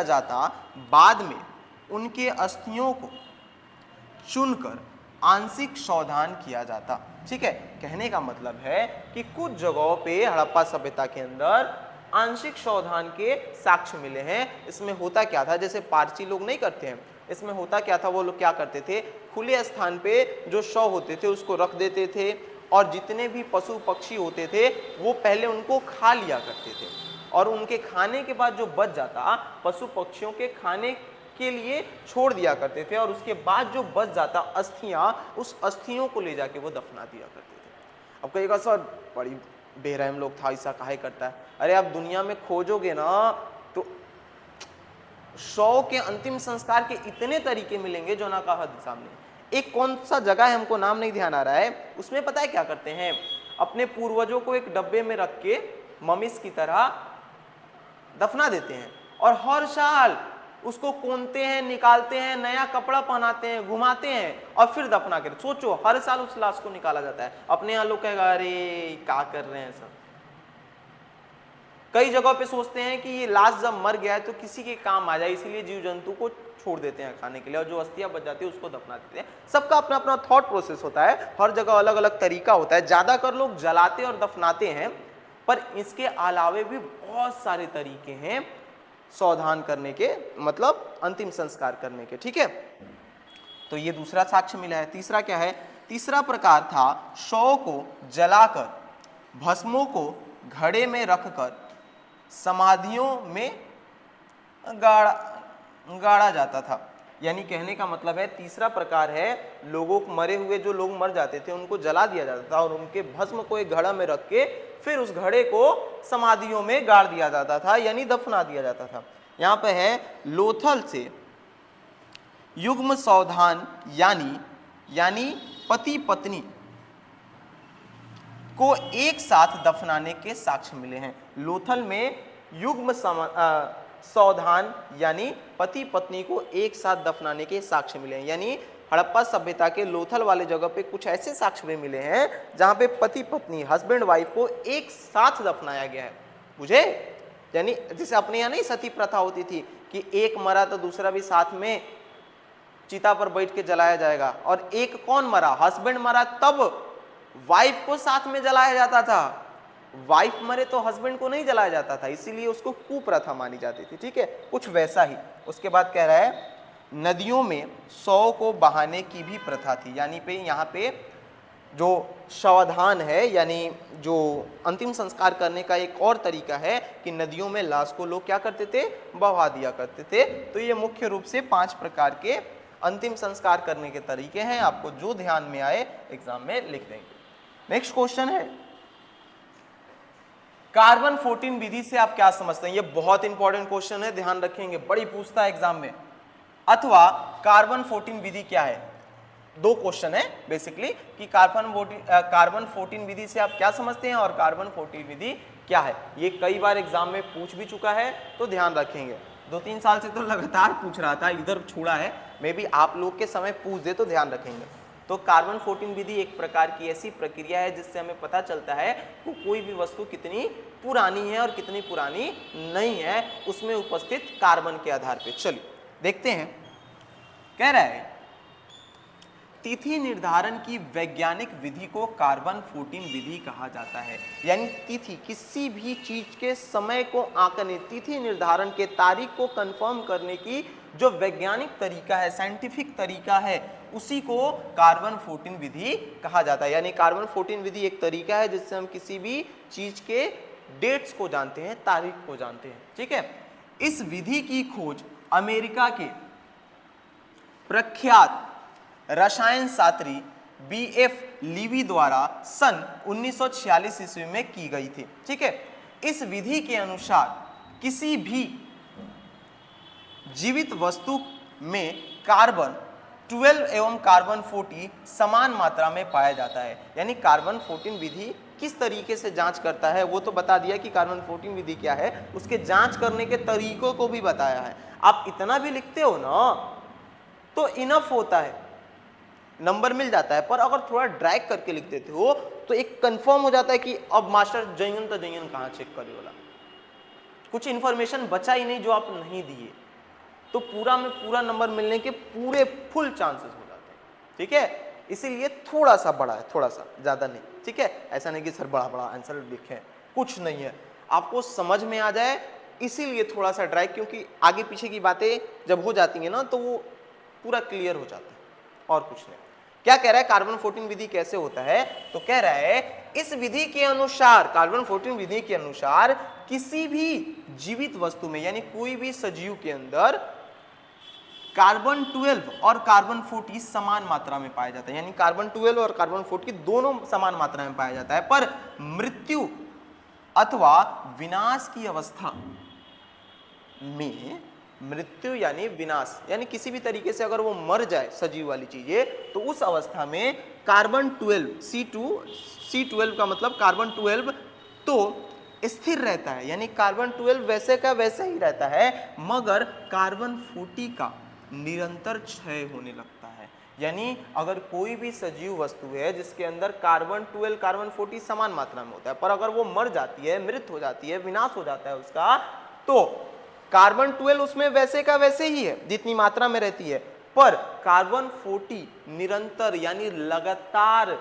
जाता, बाद में उनके अस्थियों को चुनकर आंशिक शवदान किया जाता। ठीक है, कहने का मतलब है कि कुछ जगहों पे हड़प्पा सभ्यता के अंदर आंशिक शवदान के साक्ष्य मिले हैं। इसमें होता क्या था, जैसे पारसी लोग नहीं करते हैं, इसमें होता क्या था, वो लोग क्या करते थे, खुले स्थान पे जो शव होते थे उसको रख देते थे और जितने भी पशु पक्षी होते थे वो पहले उनको खा लिया करते थे और उनके खाने के बाद जो बच जाता पशु पक्षियों के खाने के लिए छोड़ दिया करते थे और उसके बाद जो बच जाता अस्थियां, उस अस्थियों को ले जाके वो दफना दिया करते थे। अब कहेगा सर बड़ी बेरहम लोग था, ऐसा काहे करता है? अरे आप दुनिया में खोजोगे ना तो शव के अंतिम संस्कार के इतने तरीके मिलेंगे जो ना कहा हद सामने। एक कौन सा जगह है, हमको नाम नहीं ध्यान आ रहा है, उसमें पता है क्या करते हैं, अपने पूर्वजों को एक डब्बे में रख के ममीज की तरह दफना देते हैं और हर साल उसको कोनते हैं, निकालते हैं, नया कपड़ा पहनाते हैं, घुमाते हैं और फिर दफना कर। सोचो हर साल उस लाश को निकाला जाता है। अपने यहाँ लोग कहेगा अरे क्या कर रहे हैं सब। कई जगहों पे सोचते हैं कि ये लाश जब मर गया है तो किसी के काम आ जाए, इसीलिए जीव जंतु को छोड़ देते हैं खाने के लिए और जो अस्थियां बच जाती है उसको दफना देते हैं। सबका अपना अपना थॉट प्रोसेस होता है, हर जगह अलग अलग तरीका होता है। ज्यादातर लोग जलाते और दफनाते हैं, पर इसके अलावे भी बहुत सारे तरीके हैं शवदान करने के, मतलब अंतिम संस्कार करने के। ठीक है, तो ये दूसरा साक्ष्य मिला है। तीसरा क्या है? तीसरा प्रकार था शव को जलाकर भस्मों को घड़े में रखकर समाधियों में गाड़ा जाता था। यानी कहने का मतलब है तीसरा प्रकार है लोगों को, मरे हुए जो लोग मर जाते थे उनको जला दिया जाता था और उनके भस्म को एक घड़ा में रख के फिर उस घड़े को समाधियों में गाड़ दिया जाता था, यानी दफना दिया जाता था। यहाँ पे है लोथल से युग्म शवदान यानी पति पत्नी को एक साथ दफनाने के साक्ष्य मिले हैं। लोथल में युग्म शवदान यानी पति पत्नी को एक साथ दफनाने के साक्ष्य मिले हैं। यानी हड़प्पा सभ्यता के लोथल वाले जगह पे कुछ ऐसे साक्ष्य भी मिले हैं जहां पे पति पत्नी, हस्बैंड वाइफ को एक साथ दफनाया गया है। बुझे? यानी जैसे अपने यहाँ नहीं सती प्रथा होती थी कि एक मरा तो दूसरा भी साथ में चिता पर बैठ के जलाया जाएगा, और एक कौन मरा, हस्बैंड मरा तब वाइफ को साथ में जलाया जाता था, वाइफ मरे तो हस्बैंड को नहीं जलाया जाता था, इसीलिए उसको कुप्रथा मानी जाती थी। ठीक है, कुछ वैसा ही। उसके बाद कह रहा है नदियों में शव को बहाने की भी प्रथा थी। यानी पे यहाँ पे जो शवदान है यानी जो अंतिम संस्कार करने का एक और तरीका है कि नदियों में लाश को लोग क्या करते थे, बहा दिया करते थे। तो ये मुख्य रूप से 5 प्रकार के अंतिम संस्कार करने के तरीके हैं। आपको जो ध्यान में आए एग्जाम में लिख देंगे। नेक्स्ट क्वेश्चन है कार्बन 14 विधि से आप क्या समझते हैं? ये बहुत इंपॉर्टेंट क्वेश्चन है, ध्यान रखेंगे, बड़ी पूछता है एग्जाम में। अथवा कार्बन 14 विधि क्या है? 2 क्वेश्चन है बेसिकली कि कार्बन 14 विधि से आप क्या समझते हैं और कार्बन 14 विधि क्या है। ये कई बार एग्जाम में पूछ भी चुका है, तो ध्यान रखेंगे। 2-3 साल से तो लगातार पूछ रहा था, इधर छोड़ा है, मे भी आप लोग के समय पूछ दे तो ध्यान रखेंगे। तो कार्बन 14 विधि एक प्रकार की ऐसी प्रक्रिया है जिससे हमें पता चलता है कि कोई भी वस्तु कितनी पुरानी है और कितनी पुरानी नहीं है, उसमें उपस्थित कार्बन के आधार पर। चलिए देखते हैं। कह रहा है तिथि निर्धारण की वैज्ञानिक विधि को कार्बन 14 विधि कहा जाता है। यानी तिथि, किसी भी चीज के समय को आंकने, तिथि निर्धारण के, तारीख को कंफर्म करने की जो वैज्ञानिक तरीका है, साइंटिफिक तरीका है, उसी को कार्बन 14 विधि कहा जाता है। यानी कार्बन 14 विधि एक तरीका है जिससे हम किसी भी चीज के डेट्स को जानते हैं, तारीख को जानते हैं। ठीक है, इस विधि की खोज अमेरिका के प्रख्यात रसायन शास्त्री बीएफ लीवी द्वारा सन 1946 ईस्वी में की गई थी। ठीक है, इस विधि के अनुसार किसी भी जीवित वस्तु में कार्बन 12 एवं कार्बन 40 समान मात्रा में पाया जाता है। यानी कार्बन 14 विधि किस तरीके से जांच करता है वो तो बता दिया कि कार्बन 14 विधि क्या है, उसके जांच करने के तरीकों को भी बताया है। आप इतना भी लिखते हो ना तो इनफ होता है, नंबर मिल जाता है। पर अगर थोड़ा ड्रैग करके लिख देते हो तो एक कंफर्म हो जाता है कि अब मास्टर जयन तो जयन कहाँ चेक करे वाला, कुछ इंफॉर्मेशन बचा ही नहीं जो आप नहीं दिए, तो पूरा में पूरा नंबर मिलने के पूरे फुल चांसेस हो जाते हैं। ठीक है, इसीलिए थोड़ा सा बड़ा है, थोड़ा सा, ज्यादा नहीं। ठीक है, ऐसा नहीं कि सर बड़ा बड़ा आंसर लिखें, कुछ नहीं है, आपको समझ में आ जाए इसीलिए थोड़ा सा ड्राइव, क्योंकि आगे पीछे की बातें जब हो जाती हैं ना तो वो पूरा क्लियर हो जाता है, और कुछ नहीं। क्या कह रहा है, कार्बन 14 विधि कैसे होता है, तो कह रहा है इस विधि के अनुसार, कार्बन 14 विधि के अनुसार किसी भी जीवित वस्तु में, यानी कोई भी सजीव के अंदर कार्बन 12 और कार्बन 40 समान मात्रा में पाया जाता है। यानी कार्बन 12 और कार्बन 40 दोनों समान मात्रा में पाया जाता है, पर मृत्यु अथवा विनाश की अवस्था में, मृत्यु यानी विनाश, यानी किसी भी तरीके से अगर वो मर जाए सजीव वाली चीजें, तो उस अवस्था में कार्बन 12 C12 का मतलब कार्बन 12 तो स्थिर रहता है, यानी कार्बन 12 वैसे का वैसे ही रहता है, मगर कार्बन 40 का निरंतर क्षय होने लगता है। यानी अगर कोई भी सजीव वस्तु है जिसके अंदर कार्बन 12 कार्बन 40 समान मात्रा में होता है, पर अगर वो मर जाती है, मृत हो जाती है, विनाश हो जाता है उसका, तो कार्बन 12 उसमें वैसे का वैसे ही है जितनी मात्रा में रहती है, पर कार्बन 40 निरंतर यानी लगातार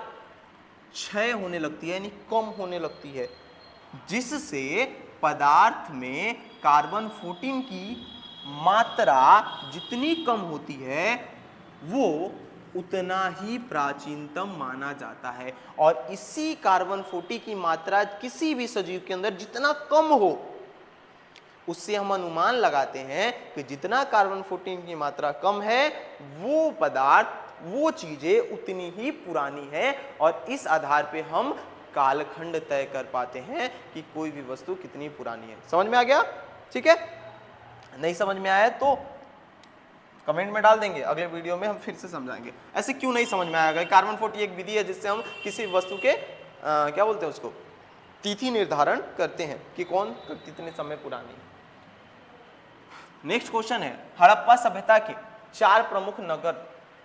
क्षय होने लगती है, यानी कम होने लगती है, जिससे पदार्थ में कार्बन 14 की मात्रा जितनी कम होती है वो उतना ही प्राचीनतम माना जाता है। और इसी कार्बन 40 की मात्रा किसी भी सजीव के अंदर जितना कम हो, उससे हम अनुमान लगाते हैं कि जितना कार्बन 14 की मात्रा कम है वो पदार्थ, वो चीजें उतनी ही पुरानी है, और इस आधार पे हम कालखंड तय कर पाते हैं कि कोई भी वस्तु कितनी पुरानी है। समझ में आ गया? ठीक है, नहीं समझ में आया तो कमेंट में डाल देंगे, अगले वीडियो में हम फिर से समझाएंगे ऐसे क्यों नहीं समझ में आएगा। कार्बन 40 एक विधि है जिससे हम किसी वस्तु के क्या बोलते हैं उसको, तिथि निर्धारण करते हैं कि कौन कितने समय पुरानी है। नेक्स्ट क्वेश्चन है, हड़प्पा सभ्यता के 4 प्रमुख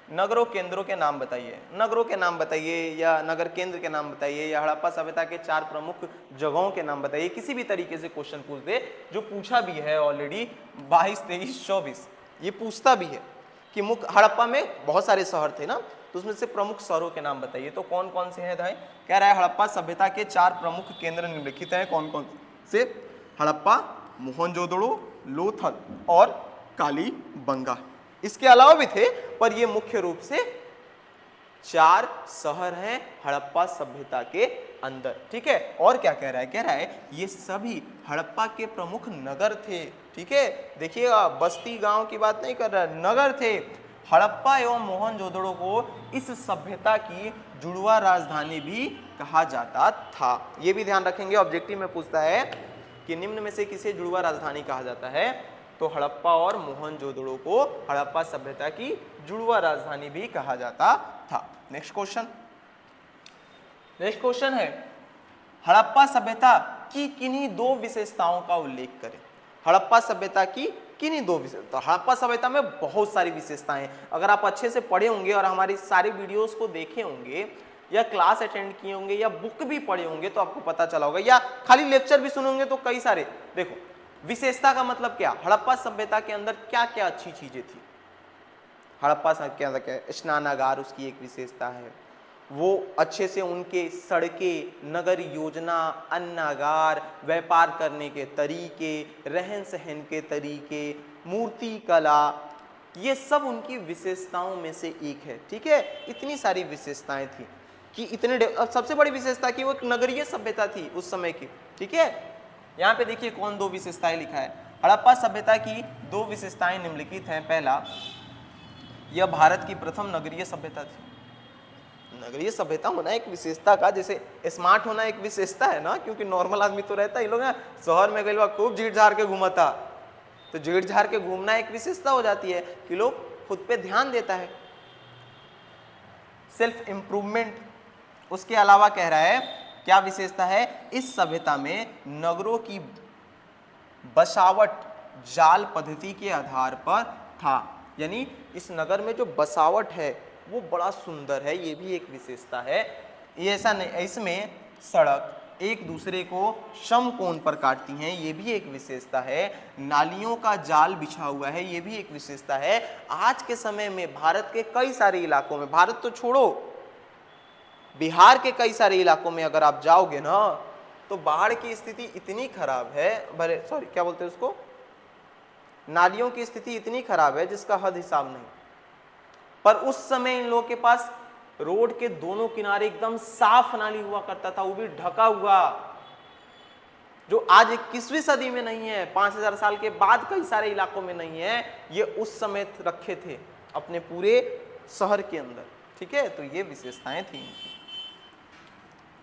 नगरों केंद्रों के नाम बताइए। नगरों के नाम बताइए, या नगर केंद्र के नाम बताइए, या हड़प्पा सभ्यता के 4 प्रमुख जगहों के नाम बताइए। किसी भी तरीके से क्वेश्चन पूछ दे, जो पूछा भी है ऑलरेडी 22, 23, 24, ये पूछता भी है कि मुख्य हड़प्पा में बहुत सारे शहर थे ना, तो उसमें से प्रमुख शहरों के नाम बताइए। तो कौन कौन से हैं भाई? कह रहा है हड़प्पा सभ्यता के 4 प्रमुख केंद्र निम्नलिखित हैं। कौन कौन से? हड़प्पा, मोहनजोदड़ो, लोथल और कालीबंगा। इसके अलावा भी थे, पर ये मुख्य रूप से 4 शहर हैं हड़प्पा सभ्यता के अंदर। ठीक है, और क्या कह रहा है? कह रहा है ये सभी हड़प्पा के प्रमुख नगर थे। ठीक है, देखिएगा, बस्ती गांव की बात नहीं कर रहा है, नगर थे। हड़प्पा एवं मोहनजोदड़ो को इस सभ्यता की जुड़वा राजधानी भी कहा जाता था। ये भी ध्यान रखेंगे, ऑब्जेक्टिव में पूछता है कि निम्न में से किसे जुड़वा राजधानी कहा जाता है, तो हड़प्पा और मोहनजोदड़ो को हड़प्पा सभ्यता की जुड़वा राजधानी भी कहा जाता था। नेक्स्ट क्वेश्चन है, हड़प्पा सभ्यता की किन्हीं 2 विशेषताओं का उल्लेख करें। हड़प्पा सभ्यता की किन्हीं 2 विशेषता। हड़प्पा सभ्यता में बहुत सारी विशेषताएं हैं। अगर आप अच्छे से पढ़े होंगे और हमारी सारी वीडियोस को देखे होंगे, या क्लास अटेंड किए होंगे, या बुक भी पढ़े होंगे, तो आपको पता चला होगा, या खाली लेक्चर भी सुने होंगे, तो कई सारे। देखो, विशेषता का मतलब क्या? हड़प्पा सभ्यता के अंदर क्या क्या अच्छी चीजें थी। हड़प्पा के अंदर क्या? स्नानागार उसकी एक विशेषता है, वो अच्छे से उनके सड़कें, नगर योजना, अन्नागार, व्यापार करने के तरीके, रहन सहन के तरीके, मूर्ति कला, ये सब उनकी विशेषताओं में से एक है। ठीक है, इतनी सारी विशेषताएं थी कि अब सबसे बड़ी विशेषता कि वो एक नगरीय सभ्यता थी उस समय की। ठीक है, यहाँ पे देखिए कौन दो विशेषताएं लिखा है। हड़प्पा सभ्यता की दो विशेषताएं निम्नलिखित हैं। पहला, यह भारत की प्रथम नगरीय सभ्यता थी। नगरीय सभ्यता होना एक विशेषता का, जैसे स्मार्ट होना एक विशेषता है ना, क्योंकि नॉर्मल आदमी तो रहता है, ये लोग ना शहर में गए खूब झीट झाड़ के घूमता, तो झीट झाड़ के घूमना एक विशेषता हो जाती है कि लोग खुद पे ध्यान देता है, सेल्फ इंप्रूवमेंट। उसके अलावा कह रहा है क्या विशेषता है, इस सभ्यता में नगरों की बसावट जाल पद्धति के आधार पर था, यानी इस नगर में जो बसावट है वो बड़ा सुंदर है, ये भी एक विशेषता है। ये ऐसा नहीं, इसमें सड़क एक दूसरे को समकोण पर काटती हैं, ये भी एक विशेषता है। नालियों का जाल बिछा हुआ है, ये भी एक विशेषता है। आज के समय में भारत के कई सारे इलाकों में, भारत तो छोड़ो बिहार के कई सारे इलाकों में अगर आप जाओगे ना, तो बाढ़ की स्थिति इतनी खराब है, क्या बोलते हैं उसको, नालियों की स्थिति इतनी खराब है जिसका हद हिसाब नहीं। पर उस समय इन लोगों के पास रोड के दोनों किनारे एकदम साफ नाली हुआ करता था, वो भी ढका हुआ, जो आज 21वीं सदी में नहीं है, 5000 साल के बाद कई सारे इलाकों में नहीं है, ये उस समय रखे थे अपने पूरे शहर के अंदर। ठीक है, तो ये विशेषताएं थी इनकी।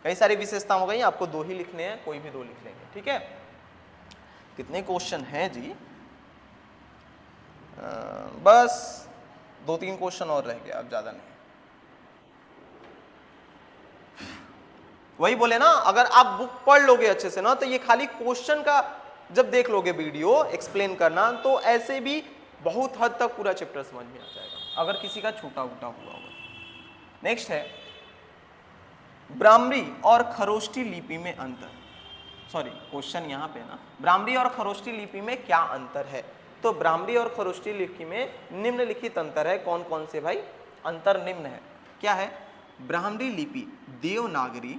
कई सारी विशेषता हो गई, आपको दो ही लिखने हैं, कोई भी दो लिख लेंगे। ठीक है, कितने क्वेश्चन हैं जी, बस 2-3 क्वेश्चन और रह गए, अब ज्यादा नहीं। वही बोले ना, अगर आप बुक पढ़ लोगे अच्छे से ना, तो ये खाली क्वेश्चन का जब देख लोगे वीडियो एक्सप्लेन करना, तो ऐसे भी बहुत हद तक पूरा चैप्टर समझ में आ जाएगा, अगर किसी का छूटा उटा हुआ होगा। नेक्स्ट है ब्राह्मी और खरोष्टी लिपि में अंतर। सॉरी, क्वेश्चन यहाँ पे ना, ब्राह्मी और खरोष्टी लिपि में क्या अंतर है? तो ब्राह्मी और खरोष्टी लिपि में निम्नलिखित अंतर है। कौन कौन से भाई अंतर निम्न है? क्या है? ब्राह्मी लिपि देवनागरी,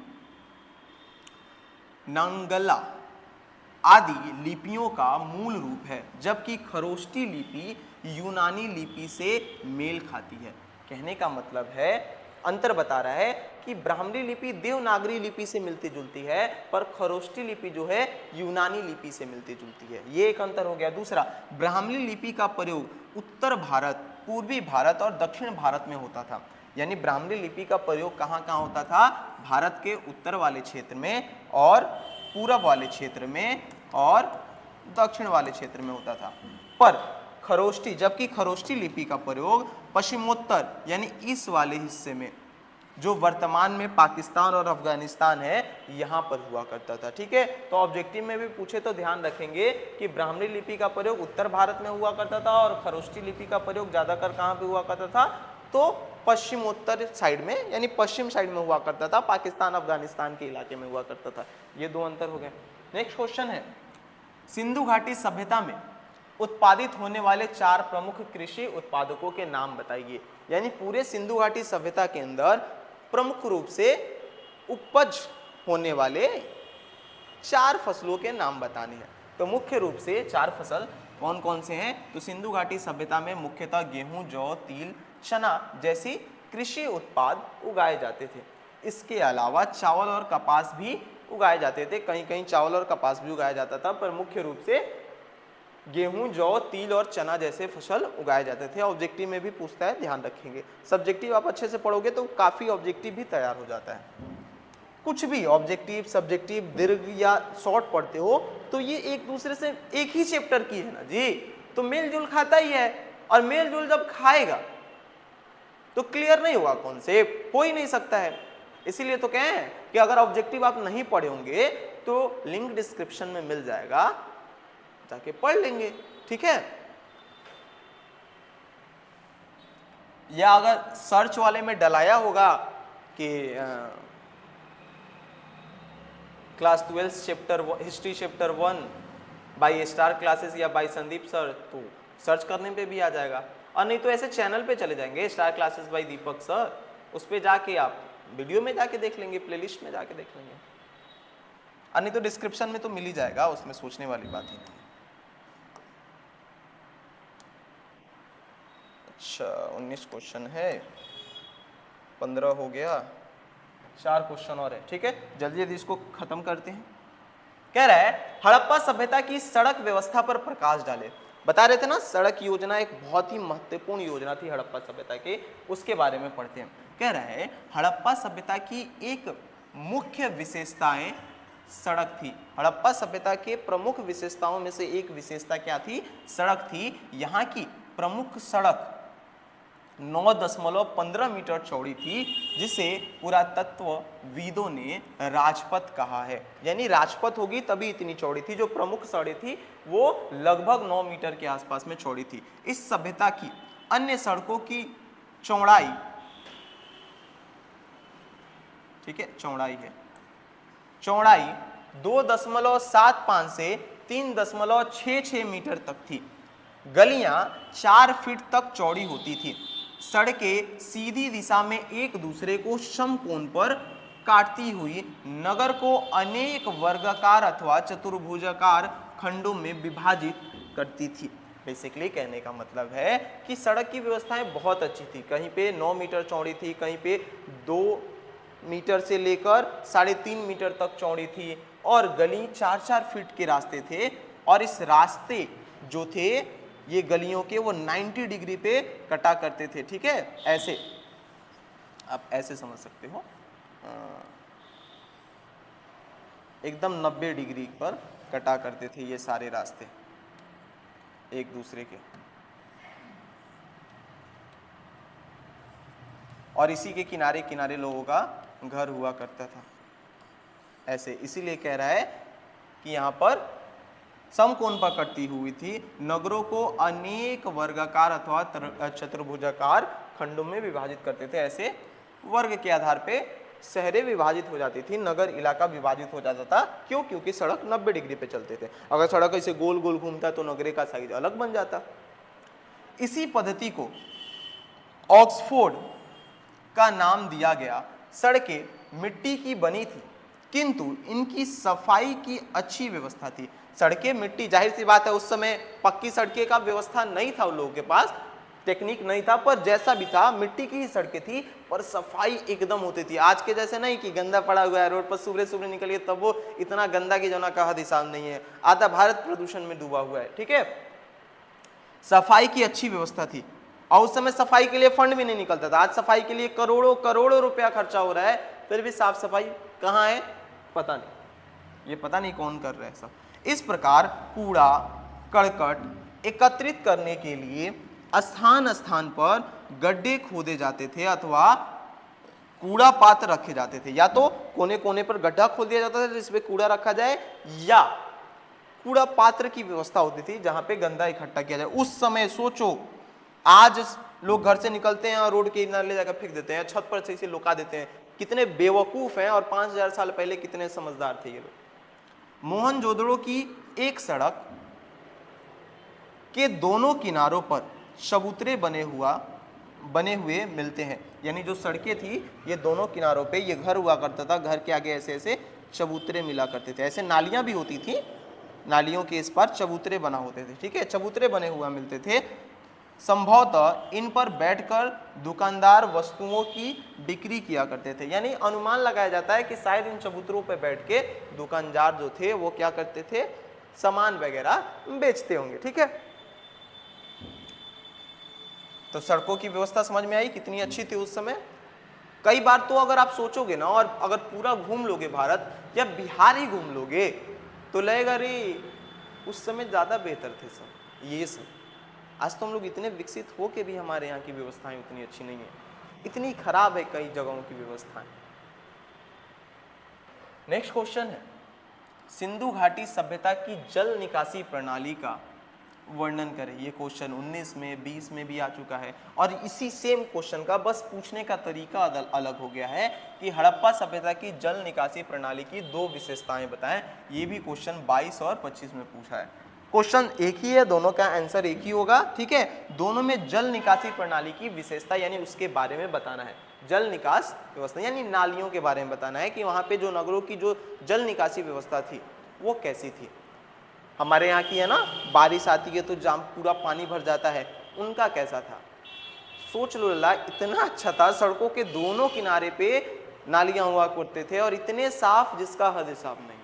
नंगला आदि लिपियों का मूल रूप है, जबकि खरोष्टी लिपि यूनानी लिपि से मेल खाती है। कहने का मतलब है, अंतर बता रहा है कि ब्राह्मी लिपि देवनागरी लिपि से मिलती जुलती है, पर खरोष्टी लिपि जो है यूनानी लिपि से मिलती जुलती है। ये एक अंतर हो गया। दूसरा, ब्राह्मी लिपि का प्रयोग उत्तर भारत, पूर्वी भारत और दक्षिण भारत में होता था। यानी ब्राह्मी लिपि का प्रयोग कहाँ कहाँ होता था? भारत के उत्तर वाले क्षेत्र में और पूरब वाले क्षेत्र में और दक्षिण वाले क्षेत्र में होता था। पर खरोष्टी, जबकि खरोष्टी लिपि का प्रयोग पश्चिमोत्तर यानी इस वाले हिस्से में, जो वर्तमान में पाकिस्तान और अफगानिस्तान है, यहाँ पर हुआ करता था। ठीक है, तो ऑब्जेक्टिव में भी पूछे तो ध्यान रखेंगे कि ब्राह्मी लिपि का प्रयोग उत्तर भारत में हुआ करता था और खरोष्टी लिपि का प्रयोग ज्यादातर कहाँ पे हुआ करता था? तो पश्चिमोत्तर साइड में, यानी पश्चिम साइड में हुआ करता था, पाकिस्तान अफगानिस्तान के इलाके में हुआ करता था। ये दो अंतर हो गए। नेक्स्ट क्वेश्चन है, सिंधु घाटी सभ्यता में उत्पादित होने वाले 4 प्रमुख कृषि उत्पादकों के नाम बताइए। यानी पूरे सिंधु घाटी सभ्यता के अंदर प्रमुख रूप से उपज होने वाले 4 फसलों के नाम बताने हैं। तो मुख्य रूप से 4 फसल कौन कौन से हैं? तो सिंधु घाटी सभ्यता में मुख्यतः गेहूं, जौ, तिल, चना जैसी कृषि उत्पाद उगाए जाते थे। इसके अलावा चावल और कपास भी उगाए जाते थे, कहीं कहीं चावल और कपास भी उगाया जाता था, पर मुख्य रूप से गेहूं, जौ, तिल और चना जैसे फसल उगाए जाते थे। ऑब्जेक्टिव में भी पूछता है, ध्यान रखेंगे। सब्जेक्टिव आप अच्छे से पढ़ोगे तो काफी ऑब्जेक्टिव भी तैयार हो जाता है। कुछ भी ऑब्जेक्टिव, सब्जेक्टिव, दीर्घ या शॉर्ट पढ़ते हो तो ये एक दूसरे से एक ही चैप्टर की है ना जी, तो मेलजुल खाता ही है, और मेलजुल जब खाएगा तो क्लियर नहीं होगा, कॉन्सेप्ट हो ही नहीं सकता है। इसीलिए तो कहें कि अगर ऑब्जेक्टिव आप नहीं पढ़े होंगे तो लिंक डिस्क्रिप्शन में मिल जाएगा, जाके पढ़ लेंगे। ठीक है, या अगर सर्च वाले में डलाया होगा कि class 12 chapter history chapter 1 by star classes या बाय संदीप सर, तो सर्च करने पे भी आ जाएगा। और नहीं तो ऐसे चैनल पे चले जाएंगे, स्टार क्लासेस बाय दीपक सर, उस पे जाके आप वीडियो में जाके देख लेंगे, प्लेलिस्ट में जाके देख लेंगे। और नहीं तो डिस्क्रिप्शन में तो मिल ही जाएगा, उसमें सोचने वाली बात ही नहीं। अच्छा 19 क्वेश्चन है, 15 हो गया, 4 क्वेश्चन और है। ठीक है, जल्दी जल्दी इसको खत्म करते हैं। कह रहा है हड़प्पा सभ्यता की सड़क व्यवस्था पर प्रकाश डाले। बता रहे थे ना सड़क योजना एक बहुत ही महत्वपूर्ण योजना थी हड़प्पा सभ्यता के, उसके बारे में पढ़ते हैं। कह रहा है हड़प्पा सभ्यता की एक मुख्य विशेषताएं सड़क थी। हड़प्पा सभ्यता के प्रमुख विशेषताओं में से एक विशेषता क्या थी? सड़क थी। यहाँ की प्रमुख सड़क 9.15 मीटर चौड़ी थी, जिसे पुरातत्वविदों ने राजपथ कहा है। यानी राजपथ होगी तभी इतनी चौड़ी थी। जो प्रमुख सड़कें थी वो लगभग 9 मीटर के आसपास में चौड़ी थी। इस सभ्यता की अन्य सड़कों की चौड़ाई, ठीक है, चौड़ाई 2.75 से 3.66 मीटर तक थी। गलियां 4 फीट तक चौड़ी होती थी। सड़कें सीधी दिशा में एक दूसरे को समकोण पर काटती हुई नगर को अनेक वर्गाकार अथवा चतुर्भुजाकार खंडों में विभाजित करती थी। बेसिकली कहने का मतलब है कि सड़क की व्यवस्थाएं बहुत अच्छी थी। कहीं पे 9 मीटर चौड़ी थी, कहीं पे 2 मीटर से लेकर 3.5 मीटर तक चौड़ी थी, और गली 4-4 फीट के रास्ते थे। और इस रास्ते जो थे ये गलियों के वो 90 डिग्री पे कटा करते थे। ठीक है, ऐसे आप ऐसे समझ सकते हो, एकदम 90 डिग्री पर कटा करते थे ये सारे रास्ते एक दूसरे के। और इसी के किनारे किनारे लोगों का घर हुआ करता था ऐसे। इसीलिए कह रहा है कि यहाँ पर समकोण पर कटती हुई थी, नगरों को अनेक वर्गाकार अथवा चतुर्भुजाकार खंडों में विभाजित करते थे। ऐसे वर्ग के आधार पे शहरें विभाजित हो जाती थी, नगर इलाका विभाजित हो जाता था। क्यों? क्योंकि सड़क 90 डिग्री पे चलते थे। अगर सड़क ऐसे गोल गोल घूमता तो नगरे का साइज अलग बन जाता। इसी पद्धति को ऑक्सफोर्ड का नाम दिया गया। सड़कें मिट्टी की बनी थी, किंतु इनकी सफाई की अच्छी व्यवस्था थी। सड़कें मिट्टी, जाहिर सी बात है उस समय पक्की सड़कें का व्यवस्था नहीं था, उन लोगों के पास टेक्निक नहीं था, पर जैसा भी था मिट्टी की ही सड़कें थी, पर सफाई एकदम होती थी। आज के जैसे नहीं कि गंदा पड़ा हुआ है रोड पर, सुबह सुबह निकलिए तब वो इतना गंदा की जना का हद हिसाब नहीं है। आधा भारत प्रदूषण में डूबा हुआ है। ठीक है, सफाई की अच्छी व्यवस्था थी, और उस समय सफाई के लिए फंड भी नहीं निकलता था। आज सफाई के लिए करोड़ों करोड़ों रुपया खर्चा हो रहा है, फिर भी साफ सफाई कहाँ है पता नहीं, ये पता नहीं कौन कर रहा है सब। इस प्रकार कूड़ा करकट एकत्रित करने के लिए स्थान स्थान पर गड्ढे खोदे जाते थे अथवा कूड़ा पात्र रखे जाते थे। या तो कोने कोने पर गड्ढा खोद दिया जाता था जिसमें कूड़ा रखा जाए, या कूड़ा पात्र की व्यवस्था होती थी जहां पे गंदा इकट्ठा किया जाए। उस समय सोचो, आज लोग घर से निकलते हैं और रोड के किनारे ले जाकर फेंक देते हैं, छत पर से इसे लुका देते हैं। कितने बेवकूफ हैं, और 5000 साल पहले कितने समझदार थे ये लोग। मोहनजोदड़ो की एक सड़क के दोनों किनारों पर चबूतरे बने हुए मिलते हैं। यानी जो सड़कें थी ये दोनों किनारों पे ये घर हुआ करता था, घर के आगे ऐसे ऐसे चबूतरे मिला करते थे। ऐसे नालियां भी होती थी, नालियों के इस पार चबूतरे बना होते थे। ठीक है, चबूतरे बने हुआ मिलते थे। संभवतः इन पर बैठकर दुकानदार वस्तुओं की बिक्री किया करते थे। यानी अनुमान लगाया जाता है कि शायद इन चबूतरों पर बैठ के दुकानदार जो थे वो क्या करते थे, सामान वगैरह बेचते होंगे। ठीक है, तो सड़कों की व्यवस्था समझ में आई कितनी अच्छी थी उस समय। कई बार तो अगर आप सोचोगे ना, और अगर पूरा घूम लोगे भारत या बिहार ही घूम लोगे, तो लगेगा रे उस समय ज्यादा बेहतर थे सब ये सब। आज तो हम लोग इतने विकसित हो के भी हमारे यहाँ की व्यवस्थाएं उतनी अच्छी नहीं है, इतनी खराब है कई जगहों की व्यवस्थाएं। नेक्स्ट क्वेश्चन है, सिंधु घाटी सभ्यता की जल निकासी प्रणाली का वर्णन करें। ये क्वेश्चन 19 में 20 में भी आ चुका है, और इसी सेम क्वेश्चन का बस पूछने का तरीका अलग हो गया है कि हड़प्पा सभ्यता की जल निकासी प्रणाली की 2 विशेषताएं बताएं। ये भी क्वेश्चन 22 और 25 में पूछा है। क्वेश्चन एक ही है, दोनों का आंसर एक ही होगा। ठीक है, दोनों में जल निकासी प्रणाली की विशेषता यानी उसके बारे में बताना है। जल निकास व्यवस्था यानी नालियों के बारे में बताना है कि वहां पे जो नगरों की जो जल निकासी व्यवस्था थी वो कैसी थी। हमारे यहाँ की है ना, बारिश आती है तो जाम पूरा पानी भर जाता है, उनका कैसा था। सोच लो लल्ला, इतना अच्छा था, सड़कों के दोनों किनारे पे नालियां हुआ करते थे और इतने साफ जिसका हद हिसाब नहीं।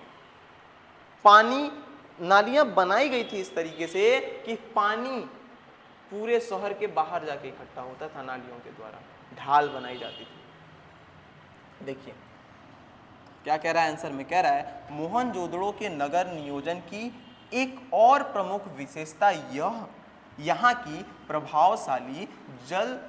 पानी, नालियां बनाई गई थी इस तरीके से कि पानी पूरे शहर के बाहर जाके इकट्ठा होता था नालियों के द्वारा, ढाल बनाई जाती थी। देखिए क्या कह रहा है आंसर में, कह रहा है मोहनजोदड़ो के नगर नियोजन की एक और प्रमुख विशेषता यह यहाँ की प्रभावशाली जल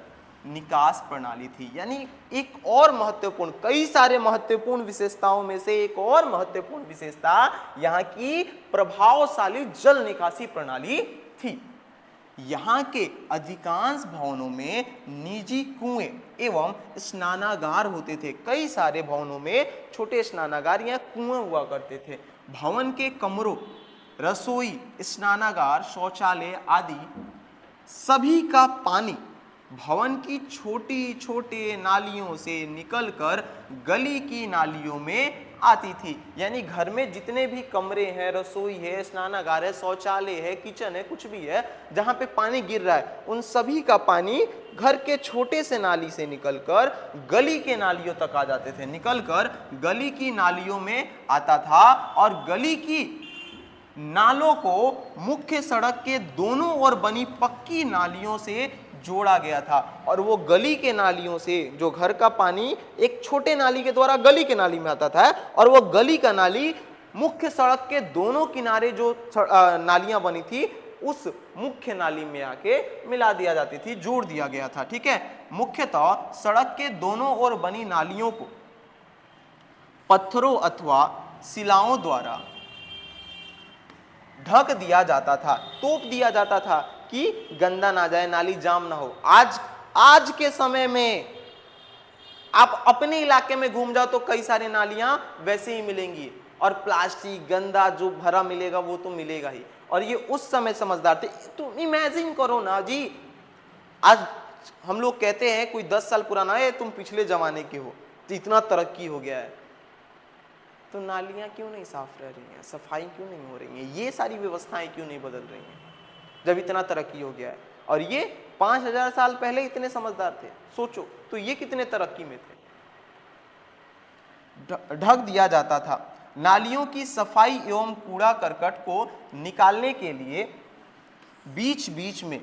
निकास प्रणाली थी। यानी एक और महत्वपूर्ण, कई सारे महत्वपूर्ण विशेषताओं में से एक और महत्वपूर्ण विशेषता यहाँ की प्रभावशाली जल निकासी प्रणाली थी। यहाँ के अधिकांश भवनों में निजी कुएं एवं स्नानागार होते थे। कई सारे भवनों में छोटे स्नानागार या कुएं हुआ करते थे। भवन के कमरों, रसोई, स्नानागार, शौचालय आदि सभी का पानी भवन की छोटी छोटे नालियों से निकलकर गली की नालियों में आती थी। यानी घर में जितने भी कमरे हैं, रसोई है, स्नानागार है, शौचालय है, किचन है, कुछ भी है, जहां पे पानी गिर रहा है, उन सभी का पानी घर के छोटे से नाली से निकलकर गली के नालियों तक आ जाते थे, निकलकर गली की नालियों में आता था और गली की नालों को मुख्य सड़क के दोनों ओर बनी पक्की नालियों से जोड़ा गया था। और वो गली के नालियों से जो घर का पानी एक छोटे नाली के द्वारा गली के नाली में आता था और वो गली का नाली मुख्य सड़क के दोनों किनारे जो नालियां बनी थी उस मुख्य नाली में आके मिला दिया जाती थी, जोड़ दिया गया था। ठीक है, मुख्यतः सड़क के दोनों ओर बनी नालियों को पत्थरों अथवा शिलाओं द्वारा ढक दिया जाता था, तोप दिया जाता था कि गंदा ना जाए, नाली जाम ना हो। आज के समय में आप अपने इलाके में घूम जाओ तो कई सारी नालियां वैसे ही मिलेंगी और प्लास्टिक गंदा जो भरा मिलेगा वो तो मिलेगा ही। और ये उस समय समझदार थे। तो इमेजिन करो ना जी, आज हम लोग कहते हैं कोई 10 साल पुराना है, तुम पिछले जमाने के हो, तो इतना तरक्की हो गया है, तो नालियां क्यों नहीं साफ रह रही हैं, सफाई क्यों नहीं हो रही हैं, ये सारी व्यवस्थाएं क्यों नहीं बदल रही हैं जब इतना तरक्की हो गया है। और ये 5000 साल पहले इतने समझदार थे, सोचो तो ये कितने तरक्की में थे। ढक दिया जाता था। नालियों की सफाई एवं कूड़ा करकट को निकालने के लिए बीच बीच में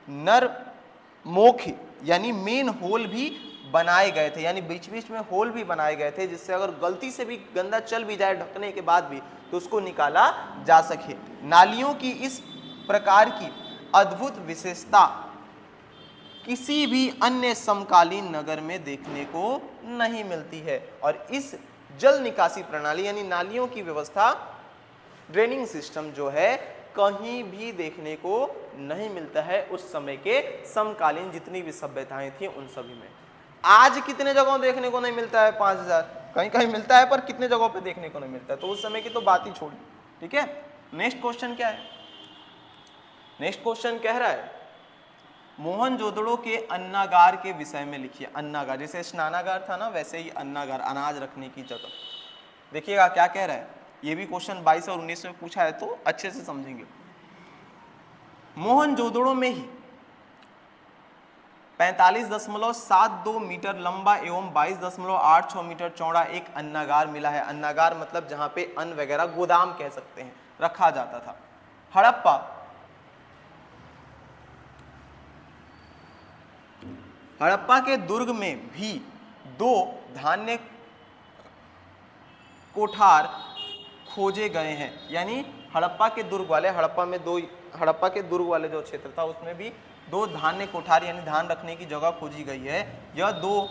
नरमोख यानी मेन होल भी बनाए गए थे। यानी बीच बीच में होल भी बनाए गए थे जिससे अगर गलती से भी गंदा चल भी जाए ढकने के बाद भी तो उसको निकाला जा सके। नालियों की इस प्रकार की अद्भुत विशेषता किसी भी अन्य समकालीन नगर में देखने को नहीं मिलती है। और इस जल निकासी प्रणाली यानी नालियों की व्यवस्था, ड्रेनिंग सिस्टम जो है कहीं भी देखने को नहीं मिलता है उस समय के समकालीन जितनी भी सभ्यताएं थी उन सभी में। आज कितने जगहों देखने को नहीं मिलता है, 5000 कहीं कहीं मिलता है पर कितने जगहों पे देखने को नहीं मिलता है, तो उस समय की तो बात ही छोड़ी। ठीक है, नेक्स्ट क्वेश्चन क्या है, नेक्स्ट क्वेश्चन कह रहा है मोहनजोदड़ो के अन्नागार के विषय में लिखिए। अन्नागार जैसे स्नानागार था ना, वैसे ही अन्नागार, अनाज रखने की जगह। देखिएगा क्या कह रहा है, ये भी क्वेश्चन 22 और 19 में पूछा है तो अच्छे से समझेंगे। मोहनजोदड़ो में ही 45.72 मीटर लंबा एवं 22.86 मीटर चौड़ा एक अन्नागार मिला है। अन्नागार मतलब जहां पे अन्न वगैरह, गोदाम कह सकते हैं, रखा जाता था। हड़प्पा के दुर्ग में भी 2 धान्य कोठार खोजे गए हैं। यानी हड़प्पा के दुर्ग वाले, हड़प्पा के दुर्ग वाले जो क्षेत्र था उसमें भी 2 धान्य कोठार यानी धान रखने की जगह खोजी गई है। यह 2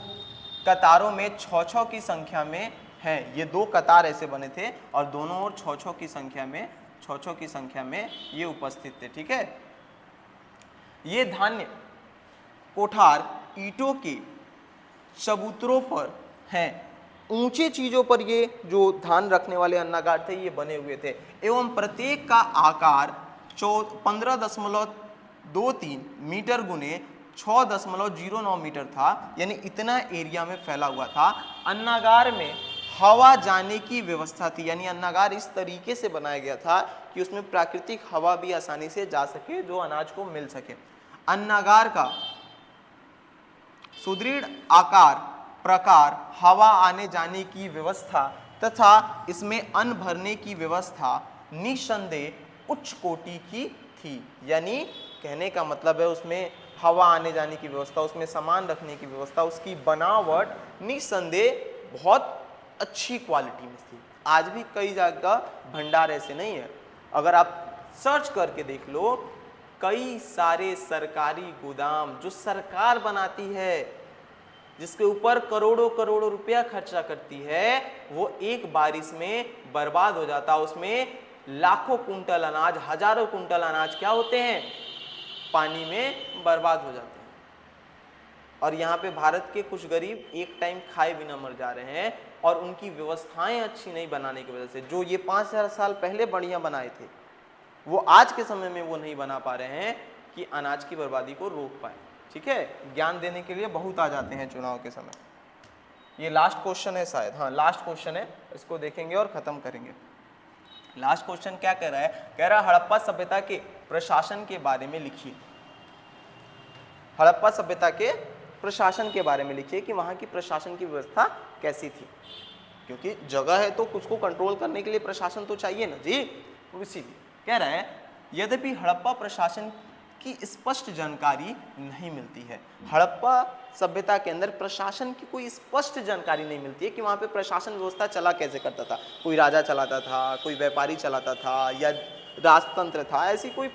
कतारों में 6-6 की संख्या में है। ये 2 कतार ऐसे बने थे और दोनों ओर 6-6 की संख्या में ये उपस्थित थे। ठीक है, ये धान्य कोठार ईंटों के चबूतरों पर हैं। ऊंचे चीजों पर ये जो धान रखने वाले अन्नागार थे ये बने हुए थे एवं प्रत्येक का आकार 15.23 मीटर गुने 6.09 मीटर था। यानी इतना एरिया में फैला हुआ था। अन्नागार में हवा जाने की व्यवस्था थी। यानी अन्नागार इस तरीके से बनाया गया था कि उसमें प्राकृतिक हवा भी आसानी से जा सके, जो अनाज को मिल सके। अन्नागार का सुदृढ़ आकार प्रकार, हवा आने जाने की व्यवस्था तथा इसमें अन्न भरने की व्यवस्था निसंदेह उच्च कोटि की थी। यानी कहने का मतलब है उसमें हवा आने जाने की व्यवस्था, उसमें सामान रखने की व्यवस्था, उसकी बनावट निसंदेह बहुत अच्छी क्वालिटी में थी। आज भी कई जगह भंडार ऐसे नहीं है, अगर आप सर्च करके देख लो, कई सारे सरकारी गोदाम जो सरकार बनाती है, जिसके ऊपर करोड़ों करोड़ों रुपया खर्चा करती है, वो एक बारिश में बर्बाद हो जाता है। उसमें लाखों कुंटल अनाज, हजारों कुंटल अनाज क्या होते हैं, पानी में बर्बाद हो जाते हैं। और यहाँ पे भारत के कुछ गरीब एक टाइम खाए बिना मर जा रहे हैं, और उनकी व्यवस्थाएं अच्छी नहीं बनाने की वजह से, जो ये 5000 साल पहले बढ़िया बनाए थे, वो आज के समय में वो नहीं बना पा रहे हैं कि अनाज की बर्बादी को रोक पाए। ठीक है, ज्ञान देने के लिए बहुत आ जाते हैं चुनाव के समय। ये लास्ट क्वेश्चन है शायद, हाँ लास्ट क्वेश्चन है, इसको देखेंगे और खत्म करेंगे। लास्ट क्वेश्चन क्या कह रहा है, कह रहा है हड़प्पा सभ्यता के प्रशासन के बारे में लिखिए। हड़प्पा सभ्यता के प्रशासन के बारे में लिखिए कि वहां की प्रशासन की व्यवस्था कैसी थी, क्योंकि जगह है तो कुछ को कंट्रोल करने के लिए प्रशासन तो चाहिए ना जी। तो इसीलिए कह रहा है, यद्यपि हड़प्पा प्रशासन की स्पष्ट जानकारी नहीं मिलती है। हड़प्पा सभ्यता के अंदर प्रशासन की कोई स्पष्ट जानकारी नहीं मिलती है कि वहां पे प्रशासन व्यवस्था चला कैसे करता था। कोई राजा चलाता था, कोई व्यापारी चलाता था, या राजतंत्र था, ऐसी कोई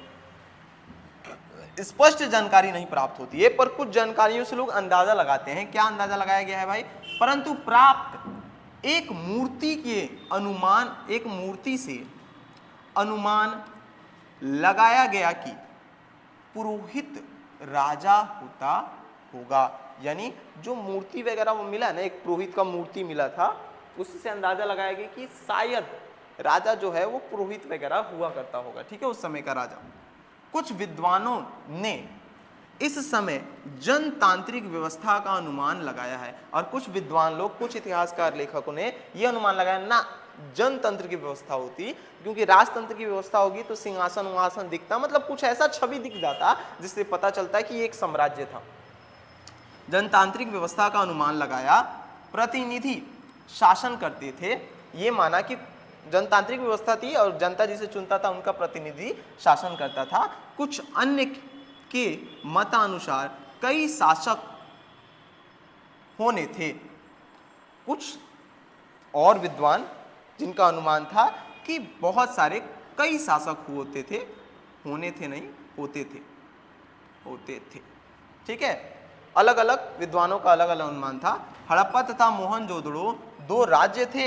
स्पष्ट जानकारी नहीं प्राप्त होती है। पर कुछ जानकारियों से लोग अंदाजा लगाते हैं। क्या अंदाजा लगाया गया है भाई, परंतु प्राप्त एक मूर्ति के अनुमान, एक मूर्ति से अनुमान लगाया गया कि पुरोहित राजा होता होगा। यानी जो मूर्ति वगैरह वो मिला है ना, एक पुरोहित का मूर्ति मिला था, उससे अंदाजा लगाया गया कि शायद राजा जो है वो पुरोहित वगैरह हुआ करता होगा। ठीक है, उस समय का राजा। कुछ विद्वानों ने इस समय जनतांत्रिक व्यवस्था का अनुमान लगाया है, और कुछ विद्वान लोग, कुछ इतिहासकार लेखकों ने यह अनुमान लगाया ना जनतंत्र की व्यवस्था होती, क्योंकि राजतंत्र की व्यवस्था होगी तो सिंहासन उंहासन दिखता, मतलब कुछ ऐसा छवि दिख जाता जिससे पता चलता है कि एक साम्राज्य था। जनतांत्रिक व्यवस्था का अनुमान लगाया, प्रतिनिधि शासन करते थे, ये माना कि जनतांत्रिक व्यवस्था थी और जनता जिसे चुनता था उनका प्रतिनिधि शासन करता था। कुछ अन्य के मतानुसार कई शासक होने थे। कुछ और विद्वान जिनका अनुमान था कि बहुत सारे कई शासक होते थे, होने थे नहीं, होते थे। ठीक है, अलग अलग विद्वानों का अलग अलग अनुमान था। हड़प्पा तथा मोहनजोदड़ो दो राज्य थे,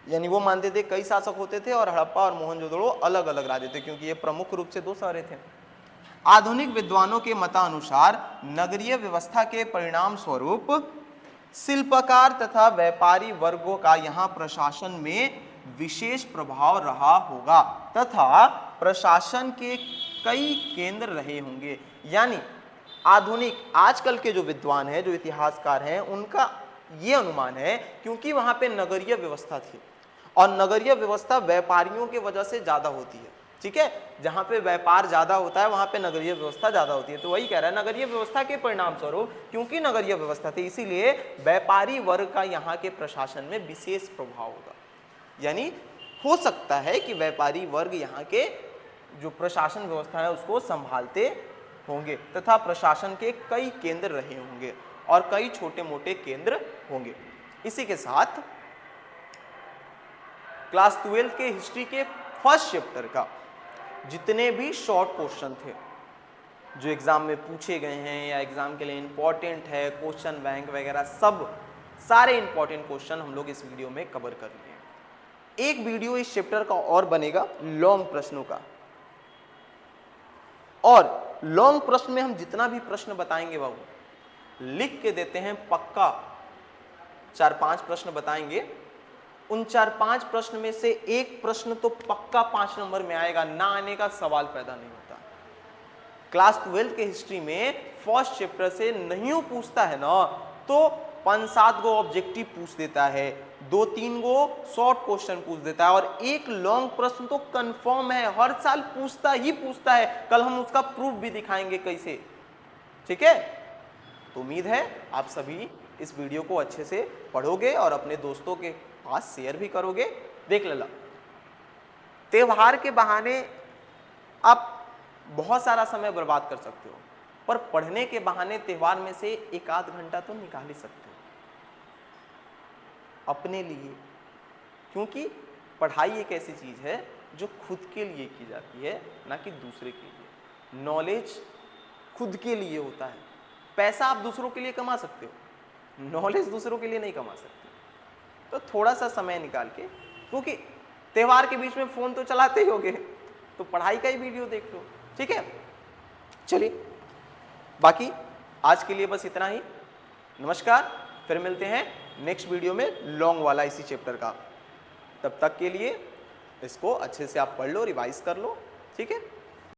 यानी वो मानते थे कई शासक होते थे, और हड़प्पा और मोहनजोदड़ो अलग अलग राज्य थे, क्योंकि ये प्रमुख रूप से दो शहर थे। आधुनिक विद्वानों के मतानुसार नगरीय व्यवस्था के परिणाम स्वरूप शिल्पकार तथा व्यापारी वर्गों का यहाँ प्रशासन में विशेष प्रभाव रहा होगा, तथा प्रशासन के कई केंद्र रहे होंगे। यानी आधुनिक आजकल के जो विद्वान हैं, जो इतिहासकार हैं, उनका ये अनुमान है, क्योंकि वहां पे नगरीय व्यवस्था थी, और नगरीय व्यवस्था व्यापारियों की वजह से ज्यादा होती है। ठीक है, जहां पे व्यापार ज्यादा होता है वहां पे नगरीय व्यवस्था ज्यादा होती है। तो वही कह रहा है, नगरीय व्यवस्था के परिणाम स्वरूप, क्योंकि नगरीय व्यवस्था थी, इसीलिए व्यापारी वर्ग का यहाँ के प्रशासन में विशेष प्रभाव होगा। यानी हो सकता है कि व्यापारी वर्ग यहाँ के जो प्रशासन व्यवस्था है उसको संभालते होंगे, तथा प्रशासन के कई केंद्र रहे होंगे और कई छोटे मोटे केंद्र होंगे। इसी के साथ क्लास 12 के हिस्ट्री के फर्स्ट चैप्टर का जितने भी शॉर्ट क्वेश्चन थे जो एग्जाम में पूछे गए हैं या एग्जाम के लिए इंपॉर्टेंट है, क्वेश्चन बैंक वगैरह, सब सारे इंपॉर्टेंट क्वेश्चन हम लोग इस वीडियो में कवर कर लिए। एक वीडियो इस चैप्टर का और बनेगा लॉन्ग प्रश्नों का, और लॉन्ग प्रश्न में हम जितना भी प्रश्न बताएंगे बाबू लिख के देते हैं, पक्का 4-5 प्रश्न बताएंगे। उन 4-5 प्रश्न में से एक प्रश्न तो पक्का 5 नंबर में आएगा, ना आने का सवाल पैदा नहीं होता। क्लास 12 के हिस्ट्री में फर्स्ट चैप्टर से नहीं पूछता है ना, तो 5-7 गो ऑब्जेक्टिव पूछ देता है, 2-3 गो शॉर्ट क्वेश्चन पूछ देता है, और एक लॉन्ग प्रश्न तो कंफर्म है, हर साल पूछता ही पूछता है। कल हम उसका प्रूफ भी दिखाएंगे कैसे। ठीक है, तो उम्मीद है आप सभी इस वीडियो को अच्छे से पढ़ोगे और अपने दोस्तों के पास शेयर भी करोगे। देख लेना, त्योहार के बहाने आप बहुत सारा समय बर्बाद कर सकते हो, पर पढ़ने के बहाने त्योहार में से एक आध घंटा तो निकाल ही सकते हो अपने लिए, क्योंकि पढ़ाई एक ऐसी चीज है जो खुद के लिए की जाती है, ना कि दूसरे के लिए। नॉलेज खुद के लिए होता है। पैसा आप दूसरों के लिए कमा सकते हो, नॉलेज दूसरों के लिए नहीं कमा सकते। तो थोड़ा सा समय निकाल के, क्योंकि त्योहार के बीच में फोन तो चलाते ही होगे, तो पढ़ाई का ही वीडियो देख लो, ठीक है। चलिए, बाकी आज के लिए बस इतना ही। नमस्कार, फिर मिलते हैं नेक्स्ट वीडियो में लॉन्ग वाला इसी चैप्टर का। तब तक के लिए इसको अच्छे से आप पढ़ लो, रिवाइज कर लो, ठीक है।